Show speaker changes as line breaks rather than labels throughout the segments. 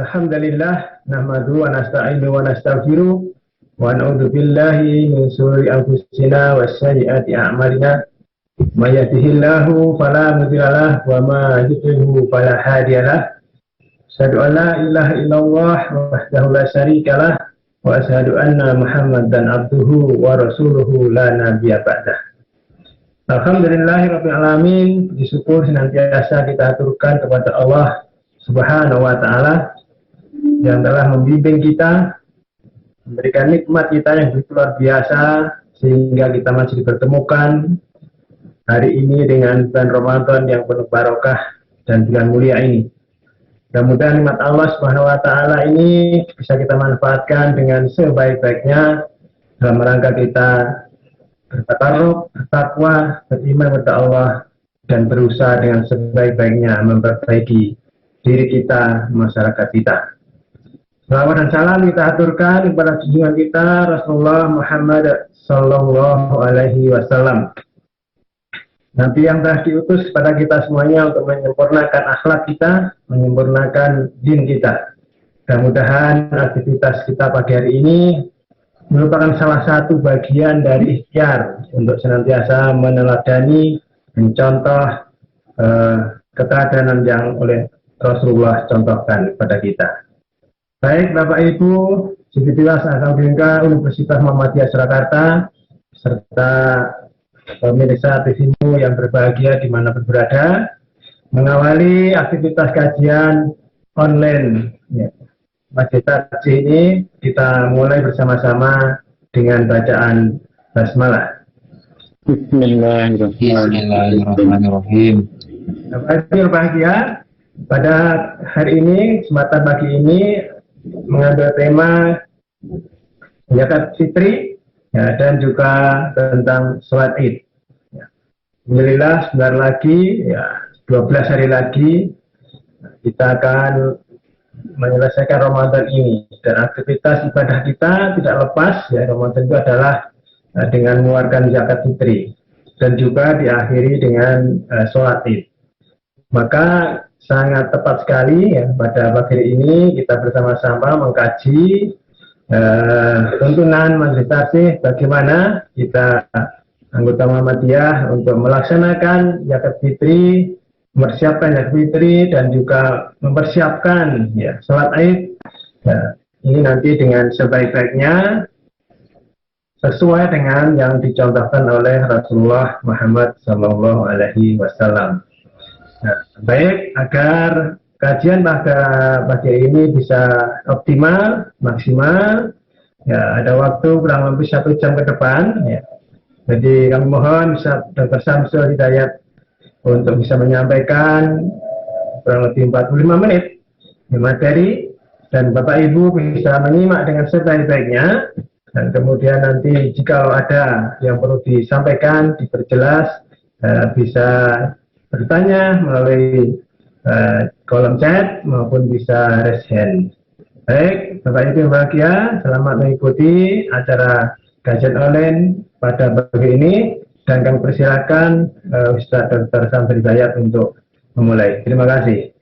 Alhamdulillah nahmadu wa nasta'inu wa nastaghfiruh wa na'udzu billahi min shururi anfusina wa sayyiati a'malina may yahdihillahu fala mudilla lahu wa may yudlil fala hadiyalah. Asyhadu an la ilaha illallah wahdahu la syarika lah wa asyhadu anna Muhammadan abduhu wa rasuluhu la nabiyya ba'dah. Alhamdulillahirabbil alamin, puji syukur senantiasa kita aturkan kepada Allah Subhanahu wa ta'ala yang telah membimbing kita, memberikan nikmat kita yang begitu luar biasa sehingga kita masih dipertemukan hari ini dengan bulan Ramadan yang penuh barokah dan bulan mulia ini. Mudah-mudahan nikmat Allah Subhanahu wa ta'ala ini bisa kita manfaatkan dengan sebaik-baiknya dalam rangka kita bertakarub, bertakwa, beriman kepada Allah dan berusaha dengan sebaik-baiknya memperbaiki diri kita, masyarakat kita. Salawat dan salam kita aturkan kepada junjungan kita Rasulullah Muhammad Sallallahu Alaihi Wasallam, Nabi yang telah diutus kepada kita semuanya untuk menyempurnakan akhlak kita, menyempurnakan din kita. Mudah-mudahan aktivitas kita pagi hari ini merupakan salah satu bagian dari ikhtiar untuk senantiasa meneladani, mencontoh keteladanan yang oleh Rasulullah contohkan kepada kita. Baik Bapak Ibu, Sivitas Akademika Universitas Muhammadiyah Surakarta, serta pemirsa TVmu yang berbahagia dimanapun berada, mengawali aktivitas kajian online Masjid Tarjih ini, kita mulai bersama-sama dengan bacaan basmalah.
Bismillahirrahmanirrahim.
Bapak Ibu berbahagia, pada hari ini, kesempatan pagi ini mengambil tema zakat fitri dan juga tentang sholat id. Alhamdulillah sebentar lagi, 12 hari lagi kita akan menyelesaikan Ramadan ini, dan aktivitas ibadah kita tidak lepas Ramadan itu adalah dengan mengeluarkan zakat fitri dan juga diakhiri dengan sholat id. Maka sangat tepat sekali pada pagi hari ini kita bersama-sama mengkaji tuntunan Majelis Tarjih bagaimana kita anggota Muhammadiyah untuk melaksanakan zakat fitri, mempersiapkan zakat fitri dan juga mempersiapkan sholat id. Ini nanti dengan sebaik-baiknya sesuai dengan yang dicontohkan oleh Rasulullah Muhammad Sallallahu Alaihi Wasallam. Baik, agar kajian pada pagi ini bisa optimal, maksimal, ada waktu kurang lebih 1 jam ke depan. Jadi kami mohon Dr. Samsul Hidayat untuk bisa menyampaikan kurang lebih 45 menit materi, dan Bapak Ibu bisa menyimak dengan sebaik-baiknya, dan kemudian nanti jika ada yang perlu disampaikan, diperjelas, bisa bertanya melalui kolom chat maupun bisa raise hand. Baik, Bapak Ibu yang bahagia, selamat mengikuti acara kajian online pada pagi ini, dan kami persilakan Ustaz Dr. Samsul Hidayat untuk memulai. Terima kasih.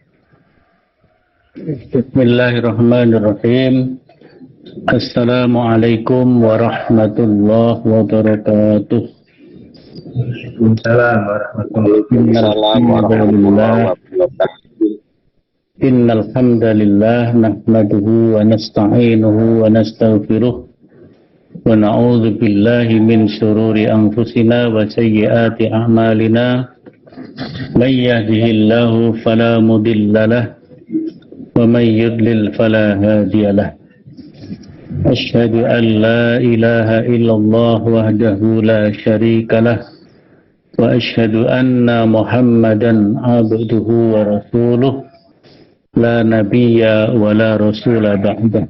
Bismillahirrahmanirrahim. Assalamualaikum warahmatullahi wabarakatuh.
Waalaikumsalam warahmatullahi
wabarakatuh. Innal hamdalillah nahmaduhu wa nasta'inuhu wa nastaghfiruh wa na'udzu billahi min shururi anfusina wa sayyiati a'malina. May yahdihillahu fala mudilla lahu wa may yudlil fala hadiya lahu. Asyhadu an la ilaha illallah wahdahu la syarika lah wa asyhadu anna Muhammadan abduhu wa rasuluh la nabiyya wa la rasula ba'dah.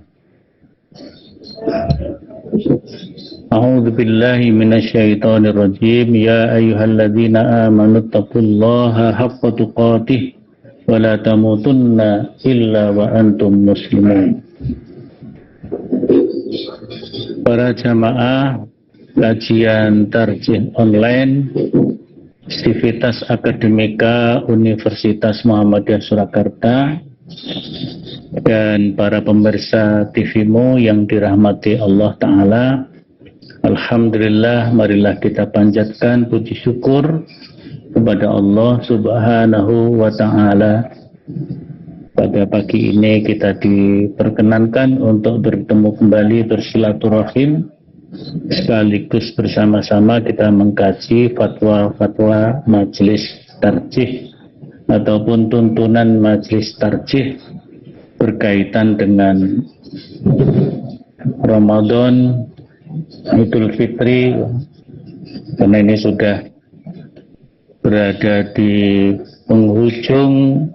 A'udzu billahi minasyaitonir rajim. Ya ayyuhalladzina amanu taqullaha haqqa tuqatih wa la tamutunna illa wa antum muslimun. Para jamaah kajian tarjih online Sivitas Akademika Universitas Muhammadiyah Surakarta, dan para pemirsa TV-Mu yang dirahmati Allah Ta'ala. Alhamdulillah, marilah kita panjatkan puji syukur kepada Allah Subhanahu wa Ta'ala. Pada pagi ini kita diperkenankan untuk bertemu kembali bersilaturahim, sekaligus bersama-sama kita mengkaji fatwa-fatwa majelis tarjih ataupun tuntunan majelis tarjih berkaitan dengan Ramadan, Idul Fitri, karena ini sudah berada di penghujung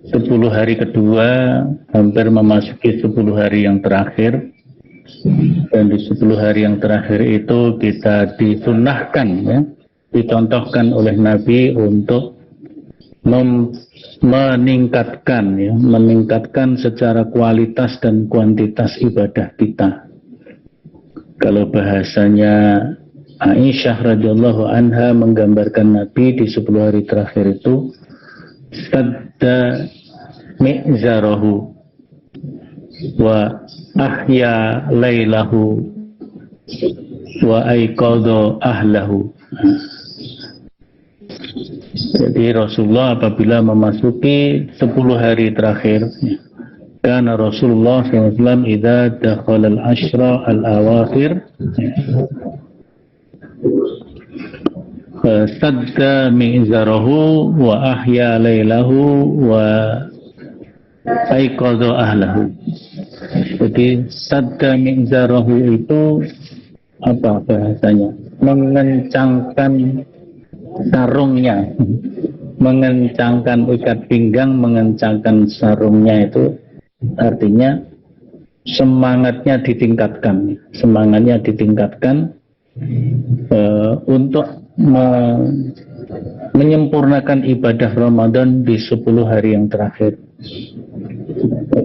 10 hari kedua, hampir memasuki 10 hari yang terakhir. Dan di 10 hari yang terakhir itu kita disunahkan, ya, dicontohkan oleh Nabi untuk meningkatkan secara kualitas dan kuantitas ibadah kita. Kalau bahasanya Aisyah radhiyallahu anha menggambarkan Nabi di 10 hari terakhir itu, sadda mi'zarahu wa ahya lailahu wa aiqadha ahlahu. Jadi Rasulullah apabila memasuki 10 hari terakhir, karena Rasulullah SAW idza dakhala al-ashra al-awakhir sadda mi'zarahu wa ahya lailahu wa aiqadha ahlahu. Jadi sadda mi'zarahu itu apa bahasanya? Mengencangkan sarungnya, mengencangkan ikat pinggang, mengencangkan sarungnya, itu artinya semangatnya ditingkatkan untuk menyempurnakan ibadah Ramadan di 10 hari yang terakhir.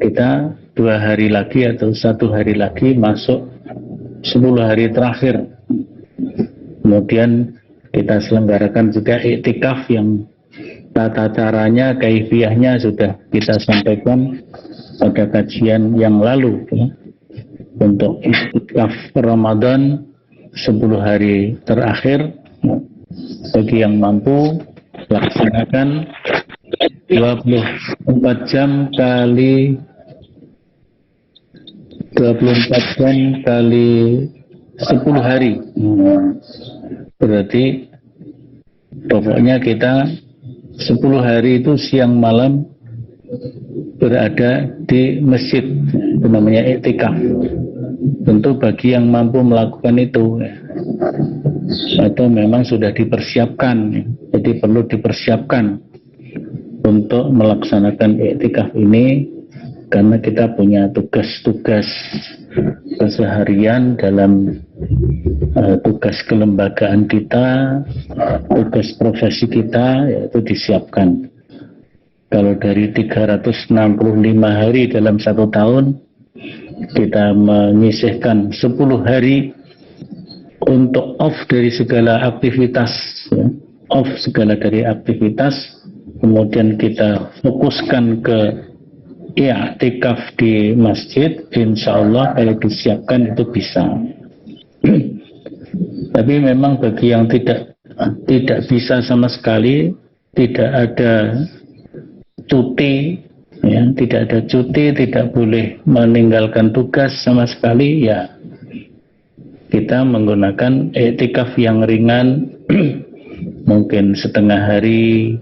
Kita 2 hari lagi atau 1 hari lagi masuk 10 hari terakhir. Kemudian kita selenggarakan juga iktikaf yang tata caranya, kaifiyahnya sudah kita sampaikan pada kajian yang lalu, ya. Untuk iktikaf Ramadan 10 hari terakhir, bagi yang mampu laksanakan 24 jam kali 10 hari. Berarti pokoknya kita 10 hari itu siang malam berada di masjid, itu namanya iktikaf. Tentu bagi yang mampu melakukan itu, ya, atau memang sudah dipersiapkan, ya. Jadi perlu dipersiapkan untuk melaksanakan iktikaf ini, karena kita punya tugas-tugas keseharian dalam tugas kelembagaan kita, tugas profesi kita, yaitu disiapkan. Kalau dari 365 hari dalam 1 tahun, kita menyisihkan 10 hari untuk off dari segala aktivitas, ya. Off segala dari aktivitas, kemudian kita fokuskan ke i'tikaf di masjid. Insya Allah kalau disiapkan itu bisa. Tapi memang bagi yang tidak bisa sama sekali, tidak ada cuti, ya, tidak ada cuti, tidak boleh meninggalkan tugas sama sekali, ya kita menggunakan i'tikaf yang ringan, mungkin setengah hari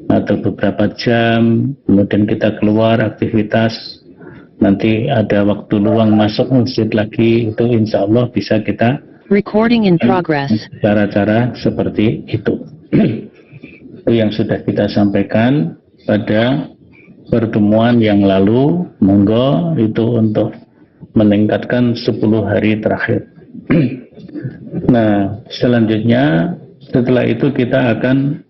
atau beberapa jam, kemudian kita keluar aktivitas, nanti ada waktu luang masuk masjid lagi, itu insya Allah bisa kita
recording in progress.
Cara-cara seperti itu. Itu yang sudah kita sampaikan pada pertemuan yang lalu. Monggo itu untuk meningkatkan 10 hari terakhir. Nah, selanjutnya setelah itu kita akan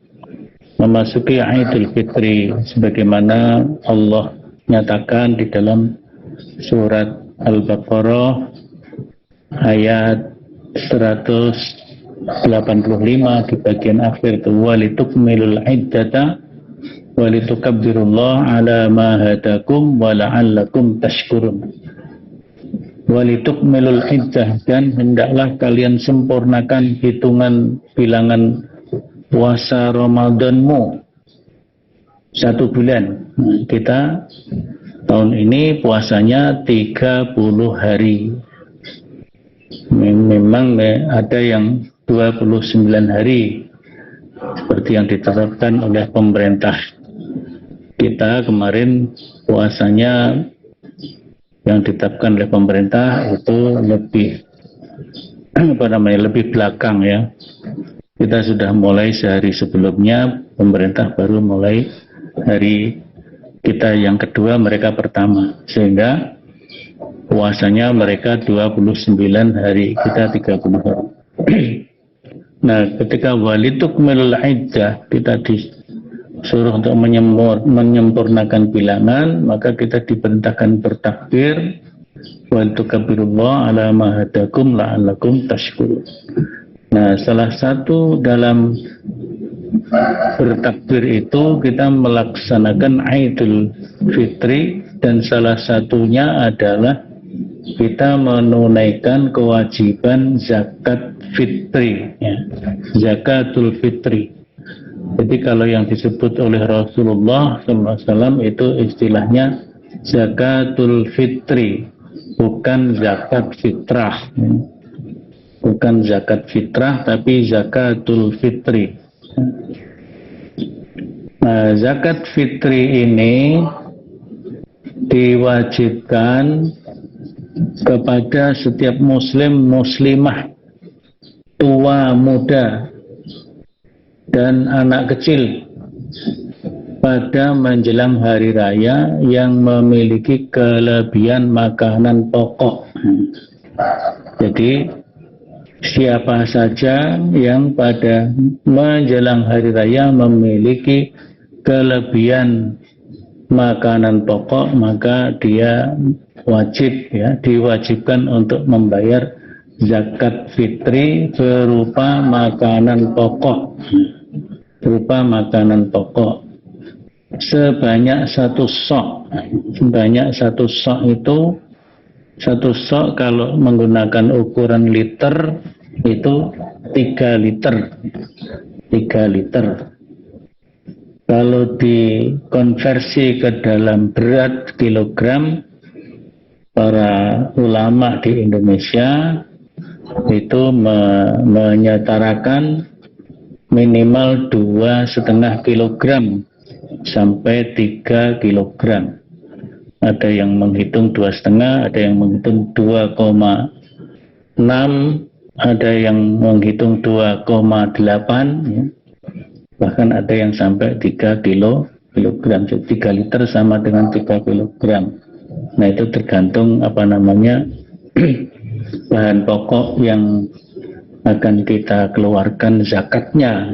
memasuki Idul Fitri, sebagaimana Allah nyatakan di dalam surat Al-Baqarah ayat 185 di bagian akhir itu, walitukmilul iddata walitukabbirullaha ala ma hadakum wa la'allakum tashkurun. Walitukmilul iddah, dan hendaklah kalian sempurnakan hitungan bilangan puasa Ramadanmu 1 bulan. Kita tahun ini puasanya 30 hari. Memang ada yang 29 hari seperti yang ditetapkan oleh pemerintah. Kita kemarin puasanya yang ditetapkan oleh pemerintah itu lebih lebih belakang ya. Kita sudah mulai sehari sebelumnya, pemerintah baru mulai hari kita yang kedua, mereka pertama, sehingga puasanya mereka 29 hari, kita 30 hari. Nah, ketika walitukmilul iddah, kita disuruh untuk menyempurnakan bilangan, maka kita diperintahkan bertakbir, walitukabbirullaha ala ma hadakum la'allakum tashkurun. Nah, salah satu dalam bertakbir itu kita melaksanakan Idul Fitri, dan salah satunya adalah kita menunaikan kewajiban zakat fitri, ya. Zakatul fitri. Jadi kalau yang disebut oleh Rasulullah SAW itu istilahnya zakatul fitri, bukan zakat fitrah, ya. Bukan zakat fitrah, tapi zakatul fitri. Nah, zakat fitri ini diwajibkan kepada setiap muslim muslimah, tua muda dan anak kecil pada menjelang hari raya yang memiliki kelebihan makanan pokok. Jadi siapa saja yang pada menjelang hari raya memiliki kelebihan makanan pokok, maka dia wajib, ya, diwajibkan untuk membayar zakat fitri berupa makanan pokok, sebanyak 1 sok. Sebanyak 1 sok itu, 1 sok kalau menggunakan ukuran liter itu 3 liter. 3 liter. Kalau dikonversi ke dalam berat kilogram, para ulama di Indonesia itu menyetarakan minimal 2,5 kilogram sampai 3 kilogram. Ada yang menghitung 2,5, ada yang menghitung 2,6, ada yang menghitung 2,8, ya. Bahkan ada yang sampai 3 kilogram. Jadi 3 liter sama dengan 3 kilogram. Nah, itu tergantung bahan pokok yang akan kita keluarkan zakatnya.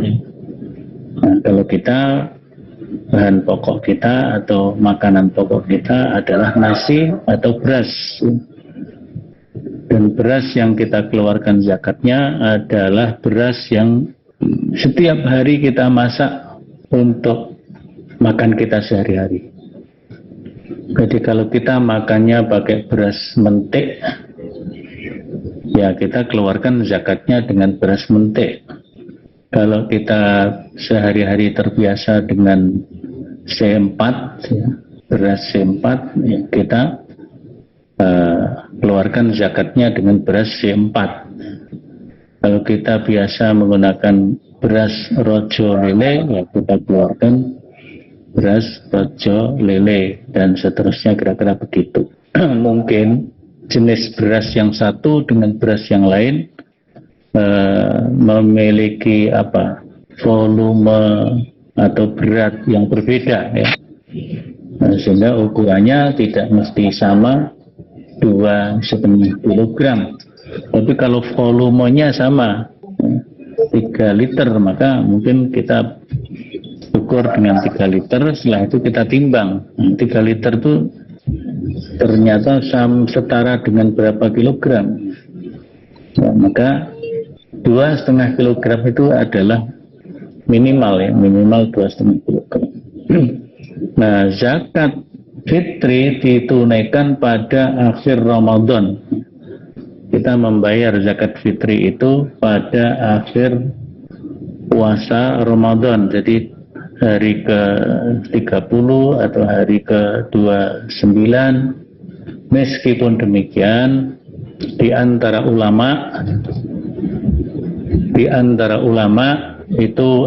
Nah, kalau kita bahan pokok kita atau makanan pokok kita adalah nasi atau beras, dan beras yang kita keluarkan zakatnya adalah beras yang setiap hari kita masak untuk makan kita sehari-hari. Jadi kalau kita makannya pakai beras mentik, ya kita keluarkan zakatnya dengan beras mentik. Kalau kita sehari-hari terbiasa dengan C4, ya, beras C4, ya, kita keluarkan zakatnya dengan beras C4. Kalau kita biasa menggunakan beras rojo lele, ya kita keluarkan beras rojo lele, dan seterusnya, kira-kira begitu. Mungkin jenis beras yang satu dengan beras yang lain memiliki volume atau berat yang berbeda, ya. Sehingga ukurannya tidak mesti sama 2,5 kilogram. Tapi kalau volumenya sama 3 liter, maka mungkin kita ukur dengan 3 liter, setelah itu kita timbang. 3 liter itu ternyata setara dengan berapa kilogram, ya, maka 2,5 kilogram itu adalah minimal, ya, minimal 2,5 kilogram. Nah, zakat fitri ditunaikan pada akhir Ramadan. Kita membayar zakat fitri itu pada akhir puasa Ramadan. Jadi hari ke-30 atau hari ke-29. Meskipun demikian, di antara ulama itu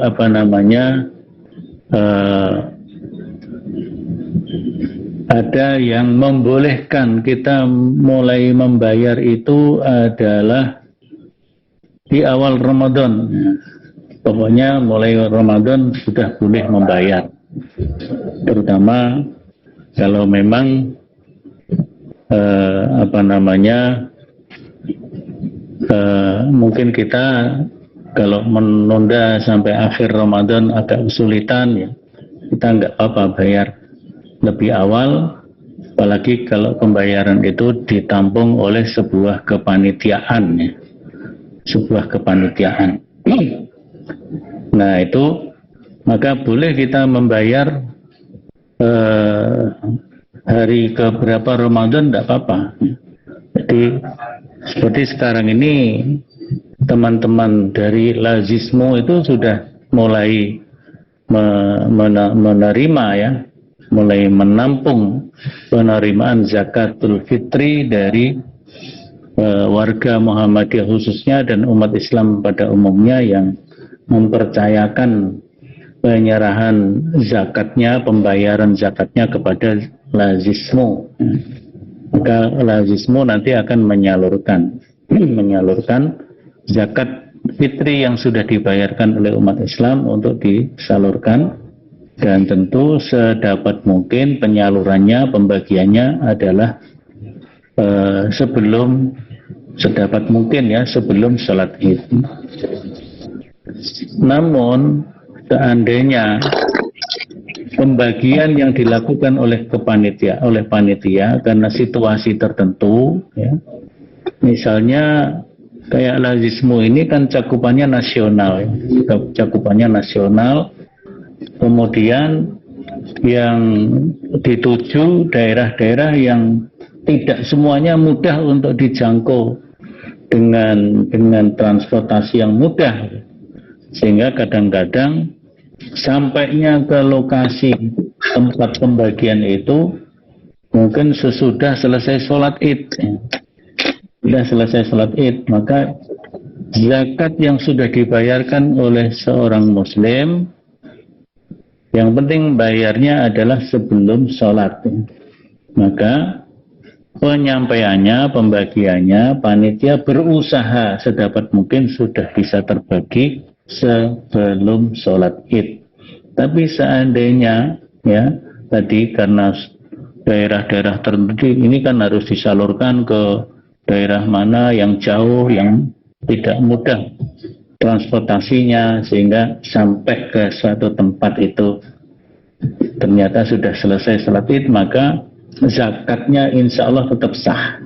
ada yang membolehkan kita mulai membayar itu adalah di awal Ramadan. Pokoknya mulai Ramadan sudah boleh membayar. Terutama kalau memang mungkin kita kalau menunda sampai akhir Ramadan agak kesulitan, ya kita nggak apa-apa bayar lebih awal, apalagi kalau pembayaran itu ditampung oleh sebuah kepanitiaan, ya. Sebuah kepanitiaan. Nah itu maka boleh kita membayar hari keberapa Ramadan, tidak apa-apa. Jadi seperti sekarang ini teman-teman dari Lazismo itu sudah mulai menerima, ya, mulai menampung penerimaan zakatul fitri dari warga Muhammadiyah khususnya dan umat Islam pada umumnya yang mempercayakan penyerahan zakatnya, pembayaran zakatnya kepada Lazismo. Maka Lazismo nanti akan menyalurkan zakat fitri yang sudah dibayarkan oleh umat Islam untuk disalurkan, dan tentu sedapat mungkin penyalurannya, pembagiannya adalah sedapat mungkin, ya, sebelum sholat Id. Namun seandainya pembagian yang dilakukan oleh panitia karena situasi tertentu, ya, misalnya kayak Lazismo ini kan cakupannya nasional, kemudian yang dituju daerah-daerah yang tidak semuanya mudah untuk dijangkau dengan transportasi yang mudah, sehingga kadang-kadang sampainya ke lokasi tempat pembagian itu mungkin sesudah selesai sholat Id. Maka zakat yang sudah dibayarkan oleh seorang muslim, yang penting bayarnya adalah sebelum sholat. Maka penyampaiannya, pembagiannya, panitia berusaha sedapat mungkin sudah bisa terbagi sebelum sholat Id. Tapi seandainya, ya, tadi karena daerah-daerah tertentu ini kan harus disalurkan ke daerah mana yang jauh, yang tidak mudah transportasinya, sehingga sampai ke suatu tempat itu ternyata sudah selesai sholat Id, maka zakatnya insya Allah tetap sah.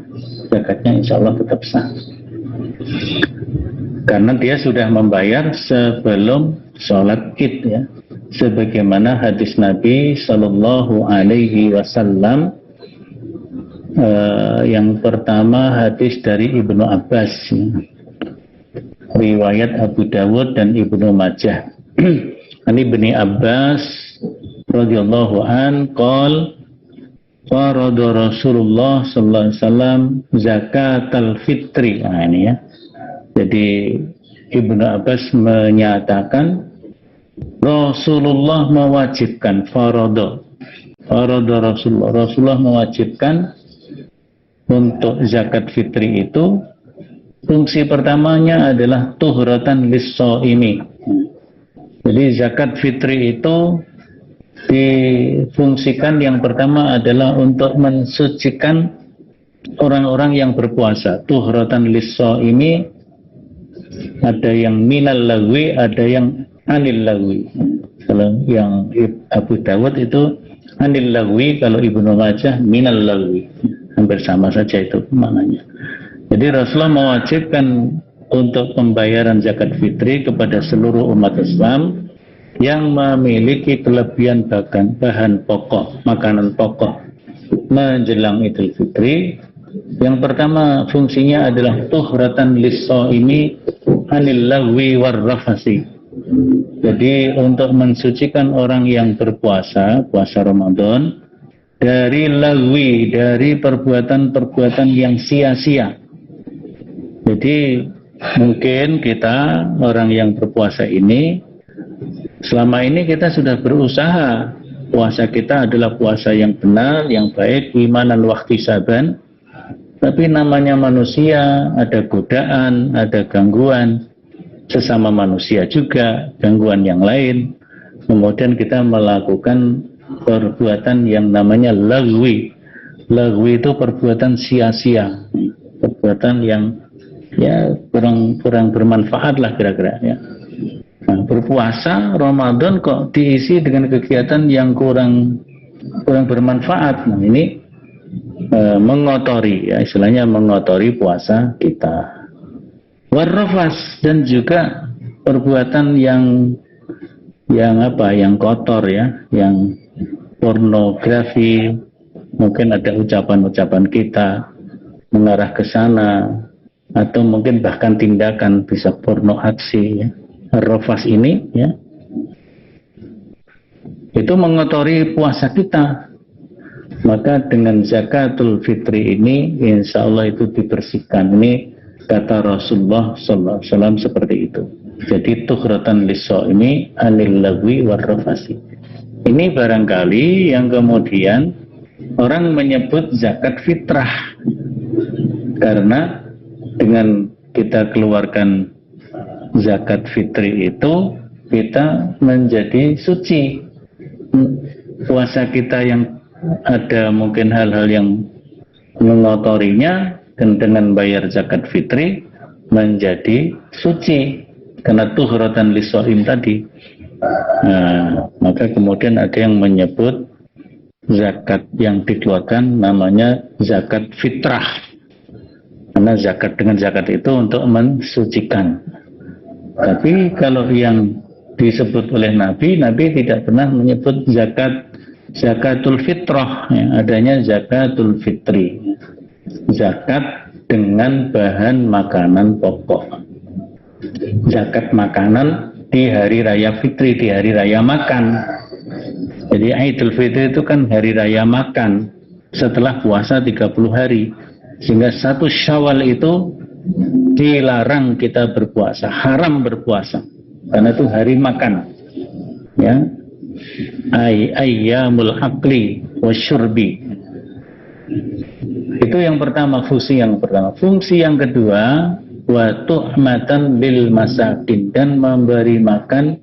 Karena dia sudah membayar sebelum sholat Id, ya. Sebagaimana hadis Nabi Sallallahu Alaihi Wasallam, yang pertama hadis dari Ibnu Abbas, riwayat Abu Dawud dan Ibnu Majah. Ani Ibnu Abbas radhiyallahu an qol farada Rasulullah sallallahu alaihi wasallam zakatal fitri. Nah ini, ya. Jadi Ibnu Abbas menyatakan Rasulullah mewajibkan, farada Rasulullah mewajibkan untuk zakat fitri itu. Fungsi pertamanya adalah tuhratan lis-shaimi. Jadi zakat fitri itu difungsikan yang pertama adalah untuk mensucikan orang-orang yang berpuasa. Tuhratan lis-shaimi, ada yang minal lagwi, ada yang anil lagwi. Kalau yang Abu Dawud itu anil lagwi, kalau Ibnu Majah minal lagwi. Hampir sama saja itu maknanya. Jadi Rasulullah mewajibkan untuk pembayaran zakat fitri kepada seluruh umat Islam yang memiliki kelebihan bahan pokok, makanan pokok menjelang Idul Fitri. Yang pertama fungsinya adalah tuhratan lis-shaimi anil lagwi war rafasi. Jadi untuk mensucikan orang yang berpuasa, puasa Ramadan, dari lagwi, dari perbuatan-perbuatan yang sia-sia. Jadi mungkin kita orang yang berpuasa ini, selama ini kita sudah berusaha, puasa kita adalah puasa yang benar, yang baik, imanan wahtisaban. Tapi namanya manusia, ada godaan, ada gangguan, sesama manusia juga, gangguan yang lain. Kemudian kita melakukan perbuatan yang namanya lagwi. Lagwi itu perbuatan sia-sia, perbuatan yang ya kurang bermanfaat lah kira-kira ya. Nah, berpuasa Ramadan kok diisi dengan kegiatan yang kurang bermanfaat. Nah, ini mengotori ya, istilahnya mengotori puasa kita. Warrafas, dan juga perbuatan yang kotor ya, yang pornografi, mungkin ada ucapan-ucapan kita mengarah ke sana, atau mungkin bahkan tindakan bisa porno aksi ya. Rafas ini ya, itu mengotori puasa kita. Maka dengan zakatul fitri ini insya Allah itu dibersihkan. Ini kata Rasulullah SAW seperti itu. Jadi tuhratan lis-shaimi anil lagwi war rafasi. Ini barangkali yang kemudian orang menyebut zakat fitrah, karena dengan kita keluarkan zakat fitri itu kita menjadi suci. Puasa kita yang ada mungkin hal-hal yang mengotorinya, dan dengan bayar zakat fitri menjadi suci karena tuhratan lis-shaim tadi. Nah, maka kemudian ada yang menyebut zakat yang dikeluarkan namanya zakat fitrah, karena dengan zakat itu untuk mensucikan. Tapi kalau yang disebut oleh Nabi tidak pernah menyebut zakatul fitrah ya, adanya zakatul fitri, zakat dengan bahan makanan pokok, zakat makanan di hari raya fitri, di hari raya makan. Jadi Idul Fitri itu kan hari raya makan setelah puasa 30 hari, sehingga 1 Syawal itu dilarang kita berpuasa, haram berpuasa, karena itu hari makan ya. Ayyamul akli wasyurbi. Itu yang pertama, fungsi yang pertama. Fungsi yang kedua, wa tu'matan lil masakin, dan memberi makan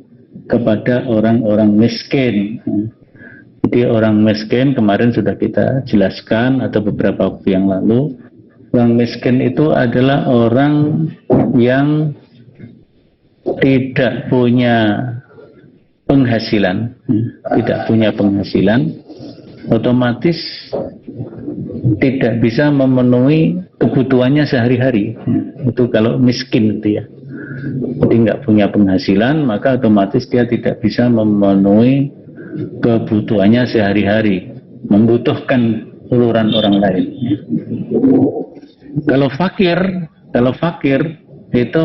kepada orang-orang miskin. Jadi orang miskin kemarin sudah kita jelaskan atau beberapa waktu yang lalu, orang miskin itu adalah orang yang tidak punya penghasilan, otomatis tidak bisa memenuhi kebutuhannya sehari-hari. Itu kalau miskin itu ya. Jadi nggak punya penghasilan, maka otomatis dia tidak bisa memenuhi kebutuhannya sehari-hari, membutuhkan uluran orang lain. Kalau fakir itu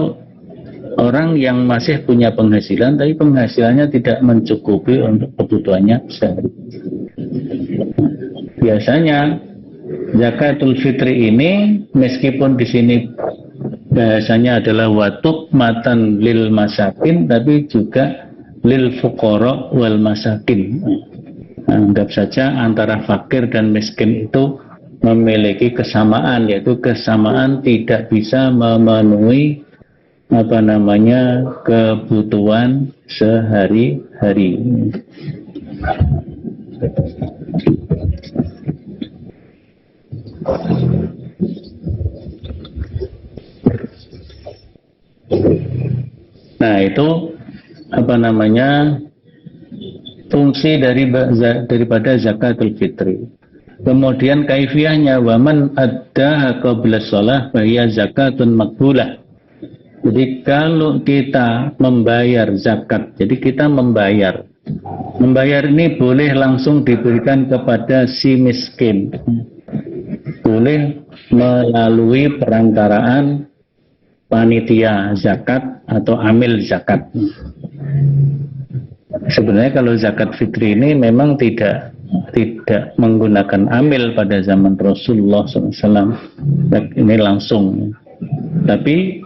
orang yang masih punya penghasilan, tapi penghasilannya tidak mencukupi untuk kebutuhannya sehari. Biasanya zakatul fitri ini, meskipun di sini bahasanya adalah watuk matan lil masakin, tapi juga lil fuqara wal masakin. Anggap saja antara fakir dan miskin itu memiliki kesamaan, yaitu kesamaan tidak bisa memenuhi kebutuhan sehari-hari. Nah, itu fungsi daripada zakatul fitri. Kemudian kaifiyahnya, waman addaha qabla shalah fahiya zakatun maqbulah. Jadi kalau kita membayar zakat, jadi kita membayar ini boleh langsung diberikan kepada si miskin, boleh melalui perantaraan panitia zakat atau amil zakat. Sebenarnya kalau zakat fitri ini memang tidak menggunakan amil pada zaman Rasulullah SAW, ini langsung. Tapi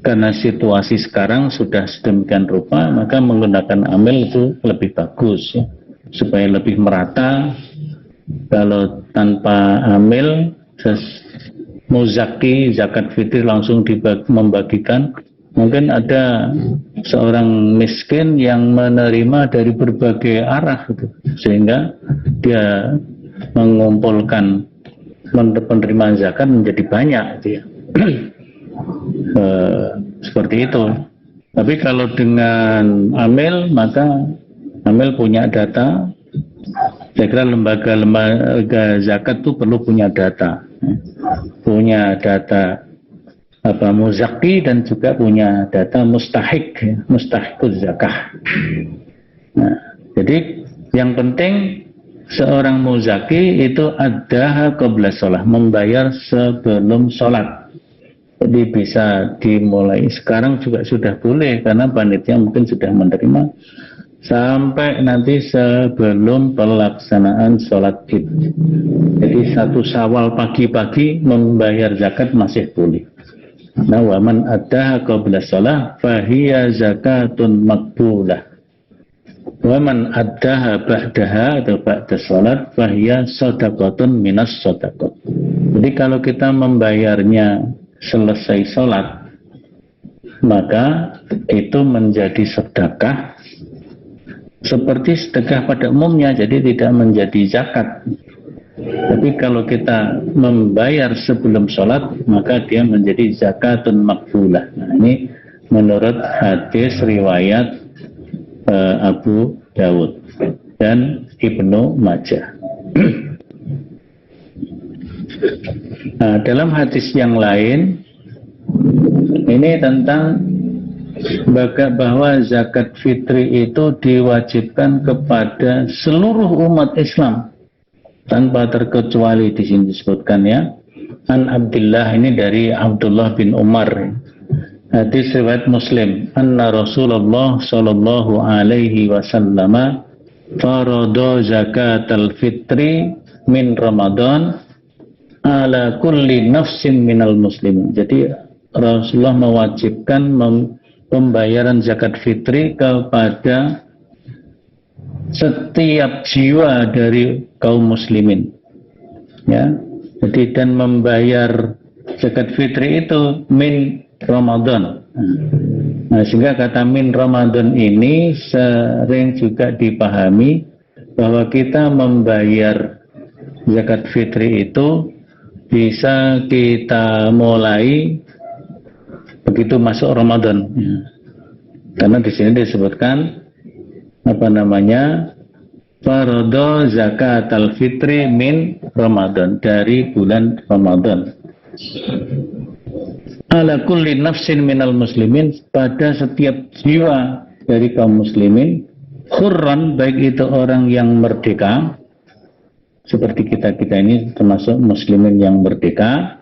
karena situasi sekarang sudah sedemikian rupa, maka menggunakan amil itu lebih bagus ya, supaya lebih merata. Kalau tanpa amil, muzaki zakat fitri langsung membagikan, mungkin ada seorang miskin yang menerima dari berbagai arah gitu, sehingga dia mengumpulkan penerimaan zakat menjadi banyak gitu ya. Seperti itu. Tapi kalau dengan amil, maka amil punya data. Saya kira lembaga zakat itu perlu punya data muzaki, dan juga punya data mustahikul zakah. Nah, jadi yang penting seorang muzaki itu ada qabla shalah, membayar sebelum sholat. Jadi bisa dimulai sekarang juga sudah boleh, karena panitia mungkin sudah menerima sampai nanti sebelum pelaksanaan sholat Id. Jadi 1 Syawal pagi-pagi membayar zakat masih boleh. Nah, wa man addaha qabla shalah fahiya zakatun maqbulah. Wa man addaha ba'daha atau ba'da shalat fahiya shadaqatun minas shadaqat. Jadi kalau kita membayarnya selesai sholat, maka itu menjadi sedekah seperti sedekah pada umumnya, jadi tidak menjadi zakat. Tapi kalau kita membayar sebelum sholat, maka dia menjadi zakatun maqbulah. Nah, ini menurut hadis riwayat Abu Dawud dan Ibnu Majah. Nah, dalam hadis yang lain ini tentang bahwa zakat fitri itu diwajibkan kepada seluruh umat Islam tanpa terkecuali. Di sini disebutkan ya, an Abdullah, ini dari Abdullah bin Umar, hadis riwayat Muslim, anna Rasulullah sallallahu alaihi wasallam farada zakatal fitri min Ramadan ala kulli nafsin minal muslimin. Jadi Rasulullah mewajibkan pembayaran zakat fitri kepada setiap jiwa dari kaum muslimin. Ya. Jadi dan membayar zakat fitri itu min Ramadan. Nah, sehingga kata min Ramadan ini sering juga dipahami bahwa kita membayar zakat fitri itu bisa kita mulai begitu masuk Ramadan. Karena di sini disebutkan farada zakat al-fitri min Ramadan, dari bulan Ramadan. Ala kulli nafsin minal muslimin, pada setiap jiwa dari kaum muslimin, khurran, baik itu orang yang merdeka, seperti kita ini termasuk muslimin yang merdeka,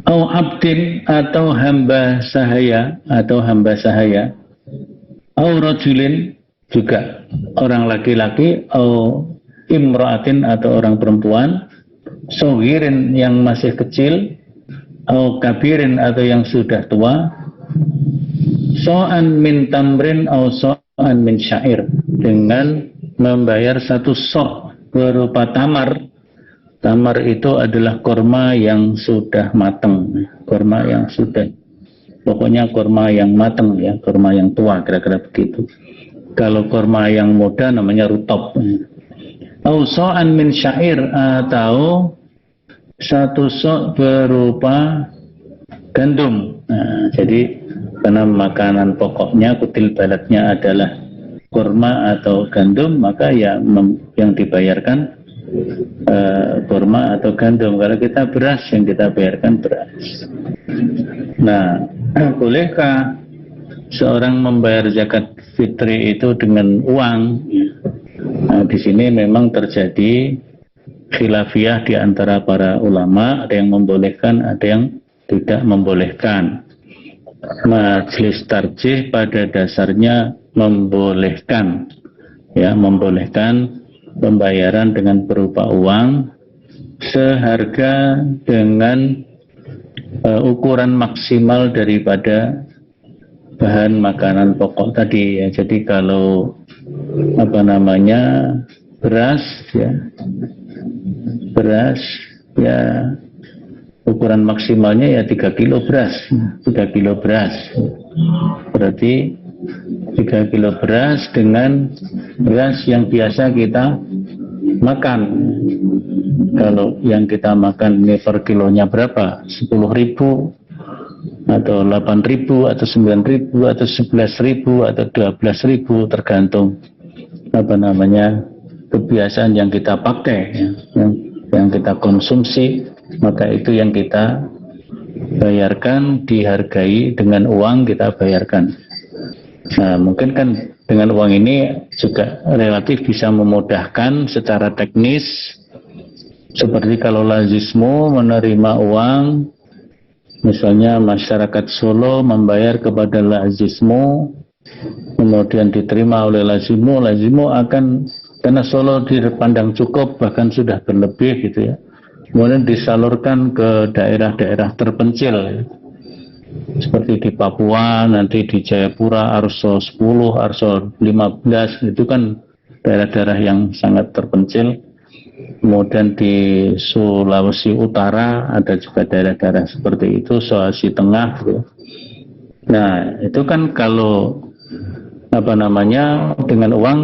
au abdin, atau hamba sahaya, au rajulin, juga orang laki-laki, au imra'atin, atau orang perempuan, sogirin, yang masih kecil, au kabirin, atau yang sudah tua, so'an min tamrin au so'an min syair, dengan membayar 1 sok berupa tamar. Tamar itu adalah korma yang sudah matang, korma yang sudah, pokoknya korma yang matang ya, korma yang tua, kira-kira begitu. Kalau korma yang muda namanya rutab. Au so'an min syair, atau 1 sok berupa gandum. Nah, jadi karena makanan pokoknya, kutil balatnya adalah kurma atau gandum, maka ya yang dibayarkan kurma atau gandum. Kalau kita beras, yang kita bayarkan beras. Nah, bolehkah seorang membayar zakat fitri itu dengan uang? Nah, di sini memang terjadi khilafiyah di antara para ulama, ada yang membolehkan, ada yang tidak membolehkan. Majelis tarjih pada dasarnya membolehkan, ya, membolehkan pembayaran dengan berupa uang seharga dengan ukuran maksimal daripada bahan makanan pokok tadi, ya. Jadi kalau beras ya ukuran maksimalnya ya 3 kilo beras, 3 kilo beras. Berarti 3 kilo beras dengan beras yang biasa kita makan. Kalau yang kita makan ini per kilonya berapa? 10.000 atau 8.000 atau 9.000 atau 11.000 atau 12.000, tergantung kebiasaan yang kita pakai, ya, yang kita konsumsi, maka itu yang kita bayarkan, dihargai dengan uang kita bayarkan. Nah, mungkin kan dengan uang ini juga relatif bisa memudahkan secara teknis, seperti kalau lazismu menerima uang, misalnya masyarakat Solo membayar kepada lazismu, kemudian diterima oleh lazismu akan, karena Solo dipandang cukup bahkan sudah berlebih gitu ya, kemudian disalurkan ke daerah-daerah terpencil, ya. Seperti di Papua, nanti di Jayapura, Arso 10, Arso 15, itu kan daerah-daerah yang sangat terpencil. Kemudian di Sulawesi Utara ada juga daerah-daerah seperti itu, Sulawesi Tengah gitu. Nah, itu kan kalau dengan uang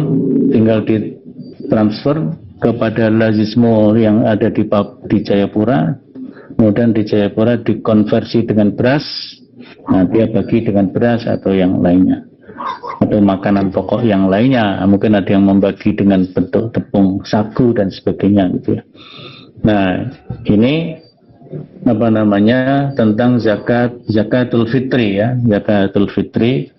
tinggal ditransfer kepada lazismo yang ada di Jayapura, kemudian di Jayapura dikonversi dengan beras. Nah, dia bagi dengan beras atau yang lainnya, atau makanan pokok yang lainnya. Mungkin ada yang membagi dengan bentuk tepung sagu dan sebagainya gitu ya. Nah, ini tentang zakatul fitri, ya, zakatul fitri.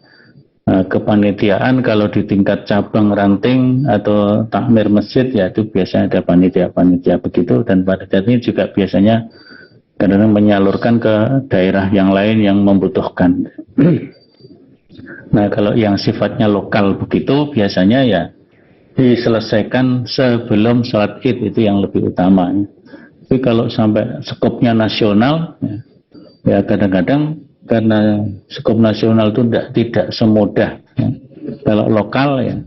Kepanitiaan kalau di tingkat cabang, ranting atau takmir masjid, ya itu biasanya ada panitia begitu, dan panitia ini juga biasanya kadang-kadang menyalurkan ke daerah yang lain yang membutuhkan. Nah, kalau yang sifatnya lokal begitu biasanya ya diselesaikan sebelum sholat Id, itu yang lebih utama. Tapi kalau sampai skopnya nasional, ya kadang-kadang karena skop nasional itu tidak semudah, ya. Kalau lokal ya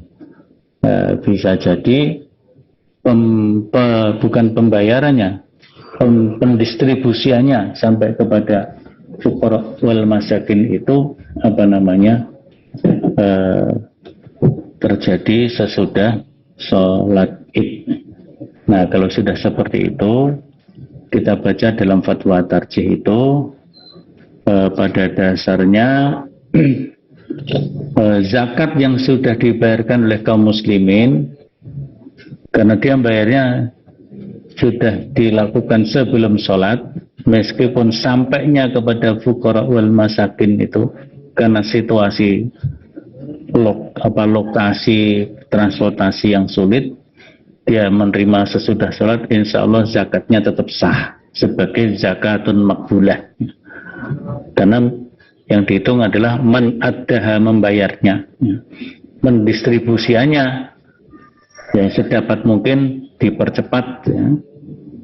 bisa jadi bukan pembayarannya, pendistribusiannya sampai kepada fuqara wal masakin itu terjadi sesudah sholat Id. Nah, kalau sudah seperti itu, kita baca dalam fatwa tarjih itu, pada dasarnya zakat yang sudah dibayarkan oleh kaum muslimin, karena dia bayarnya sudah dilakukan sebelum sholat, meskipun sampainya kepada fuqara wal masakin itu karena situasi lokasi transportasi yang sulit, dia menerima sesudah sholat, insya Allah zakatnya tetap sah sebagai zakatun makbulah, karena yang dihitung adalah man addaha, membayarnya, mendistribusiannya ya sedapat mungkin dipercepat, ya,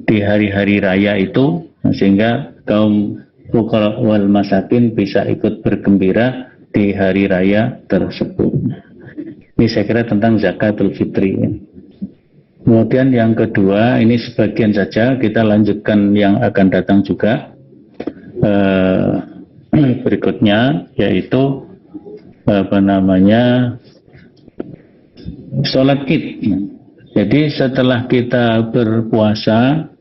di hari-hari raya itu, sehingga kaum fuqara wal masakin bisa ikut bergembira di hari raya tersebut. Ini saya kira tentang zakatul fitri, ya. Kemudian yang kedua, ini sebagian saja, kita lanjutkan yang akan datang juga berikutnya, yaitu sholat Id. Jadi setelah kita berpuasa,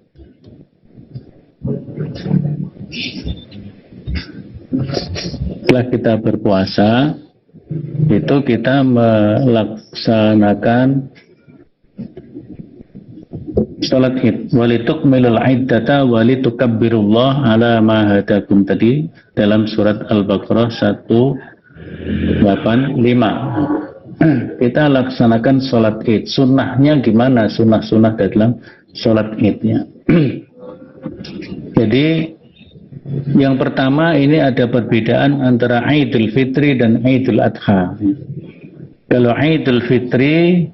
itu kita melaksanakan Salat Id, walitukmilul iddata walitukabbirullah ala ma hadakum, tadi dalam surat Al-Baqarah 185. Kita laksanakan salat Id. Sunnahnya gimana? Sunnah dalam salat Idnya. Jadi yang pertama, ini ada perbedaan antara Idul Fitri dan Idul Adha. Kalau Idul Fitri,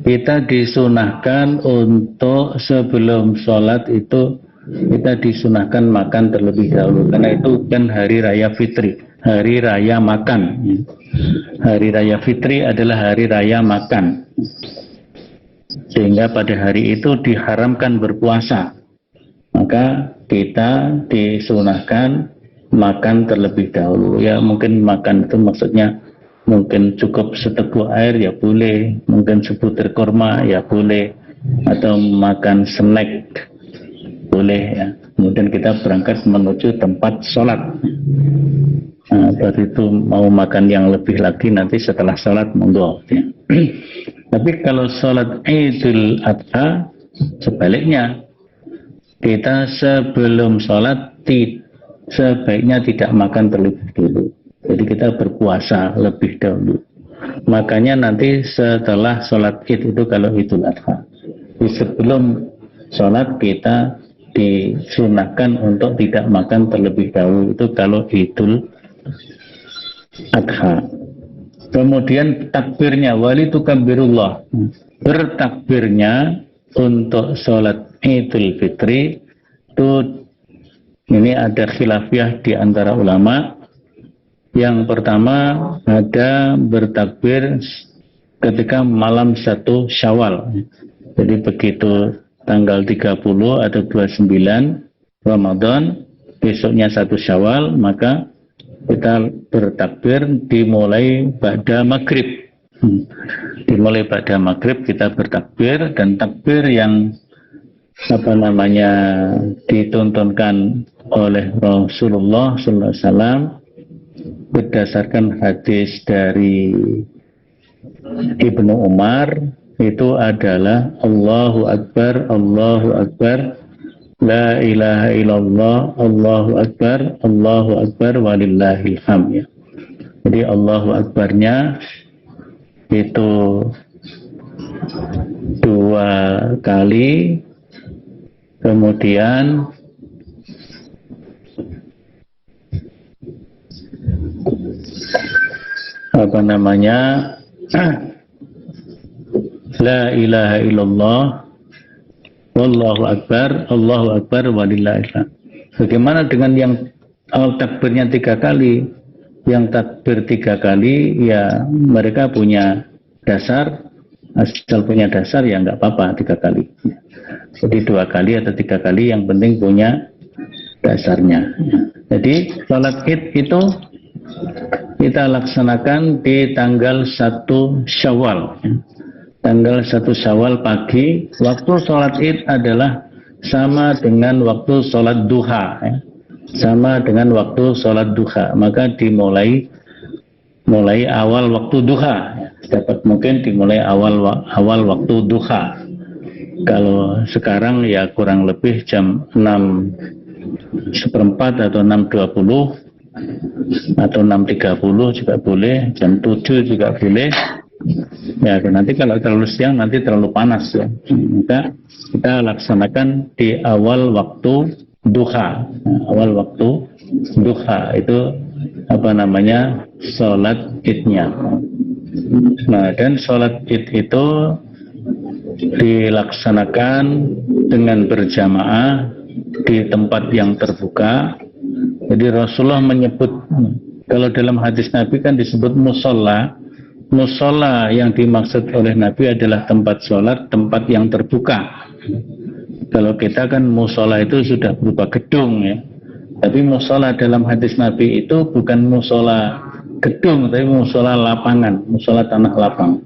kita disunahkan untuk sebelum sholat itu kita disunahkan makan terlebih dahulu, karena itu kan hari raya Fitri, hari raya makan. Hari raya Fitri adalah hari raya makan, sehingga pada hari itu diharamkan berpuasa. Maka kita disunahkan makan terlebih dahulu. Ya mungkin makan itu maksudnya mungkin cukup seteguk air ya boleh, mungkin sebutir kurma ya boleh, atau makan snack boleh ya. Kemudian kita berangkat menuju tempat sholat. Nah, baru itu mau makan yang lebih lagi nanti setelah sholat monggo ya. Tapi kalau sholat Idul Adha sebaliknya, kita sebelum sholat sebaiknya tidak makan terlebih dulu. Jadi kita berpuasa lebih dahulu. Makanya nanti setelah sholat Id itu kalau Idul Adha, sebelum sholat kita disunahkan untuk tidak makan terlebih dahulu, itu kalau Idul Adha. Kemudian takbirnya, walitukabbirullah, bertakbirnya untuk sholat Idul Fitri itu, ini ada khilafiyah di antara ulama. Yang pertama ada bertakbir ketika malam 1 Syawal. Jadi begitu tanggal 30 atau 29 Ramadan, besoknya 1 Syawal, maka kita bertakbir dimulai pada maghrib. Dimulai pada maghrib kita bertakbir, dan takbir yang dituntunkan oleh Rasulullah SAW berdasarkan hadis dari Ibnu Umar itu adalah Allahu Akbar, Allahu Akbar, La ilaha illallah, Allahu Akbar, Allahu Akbar, walillahil hamd. Jadi Allahu Akbarnya itu 2 kali, kemudian La ilaha illallah, wallahu akbar, Allahu akbar, walillahil hamd. Bagaimana dengan yang takbirnya 3 kali? Yang takbir 3 kali ya mereka punya dasar, asal punya dasar ya nggak apa-apa 3 kali. Jadi 2 kali atau 3 kali, yang penting punya dasarnya. Jadi sholat Id itu kita laksanakan di tanggal 1 Syawal. Tanggal 1 Syawal pagi, waktu sholat Id adalah sama dengan waktu sholat duha. Sama dengan waktu sholat duha. Maka dimulai awal waktu duha. Dapat mungkin dimulai awal waktu duha. Kalau sekarang ya kurang lebih jam 6:15 atau 6:20 atau 6:30 juga boleh, jam 7 juga boleh. Ya nanti kalau terlalu siang nanti terlalu panas ya. Maka kita laksanakan di awal waktu duha. Awal waktu duha itu sholat Idnya. Nah, dan sholat Id itu dilaksanakan dengan berjamaah di tempat yang terbuka. Jadi Rasulullah menyebut, kalau dalam hadis Nabi kan disebut musola. Musola yang dimaksud oleh Nabi adalah tempat sholat, tempat yang terbuka. Kalau kita kan musola itu sudah berupa gedung ya. Tapi musola dalam hadis Nabi itu bukan musola gedung, tapi musola lapangan, musola tanah lapang.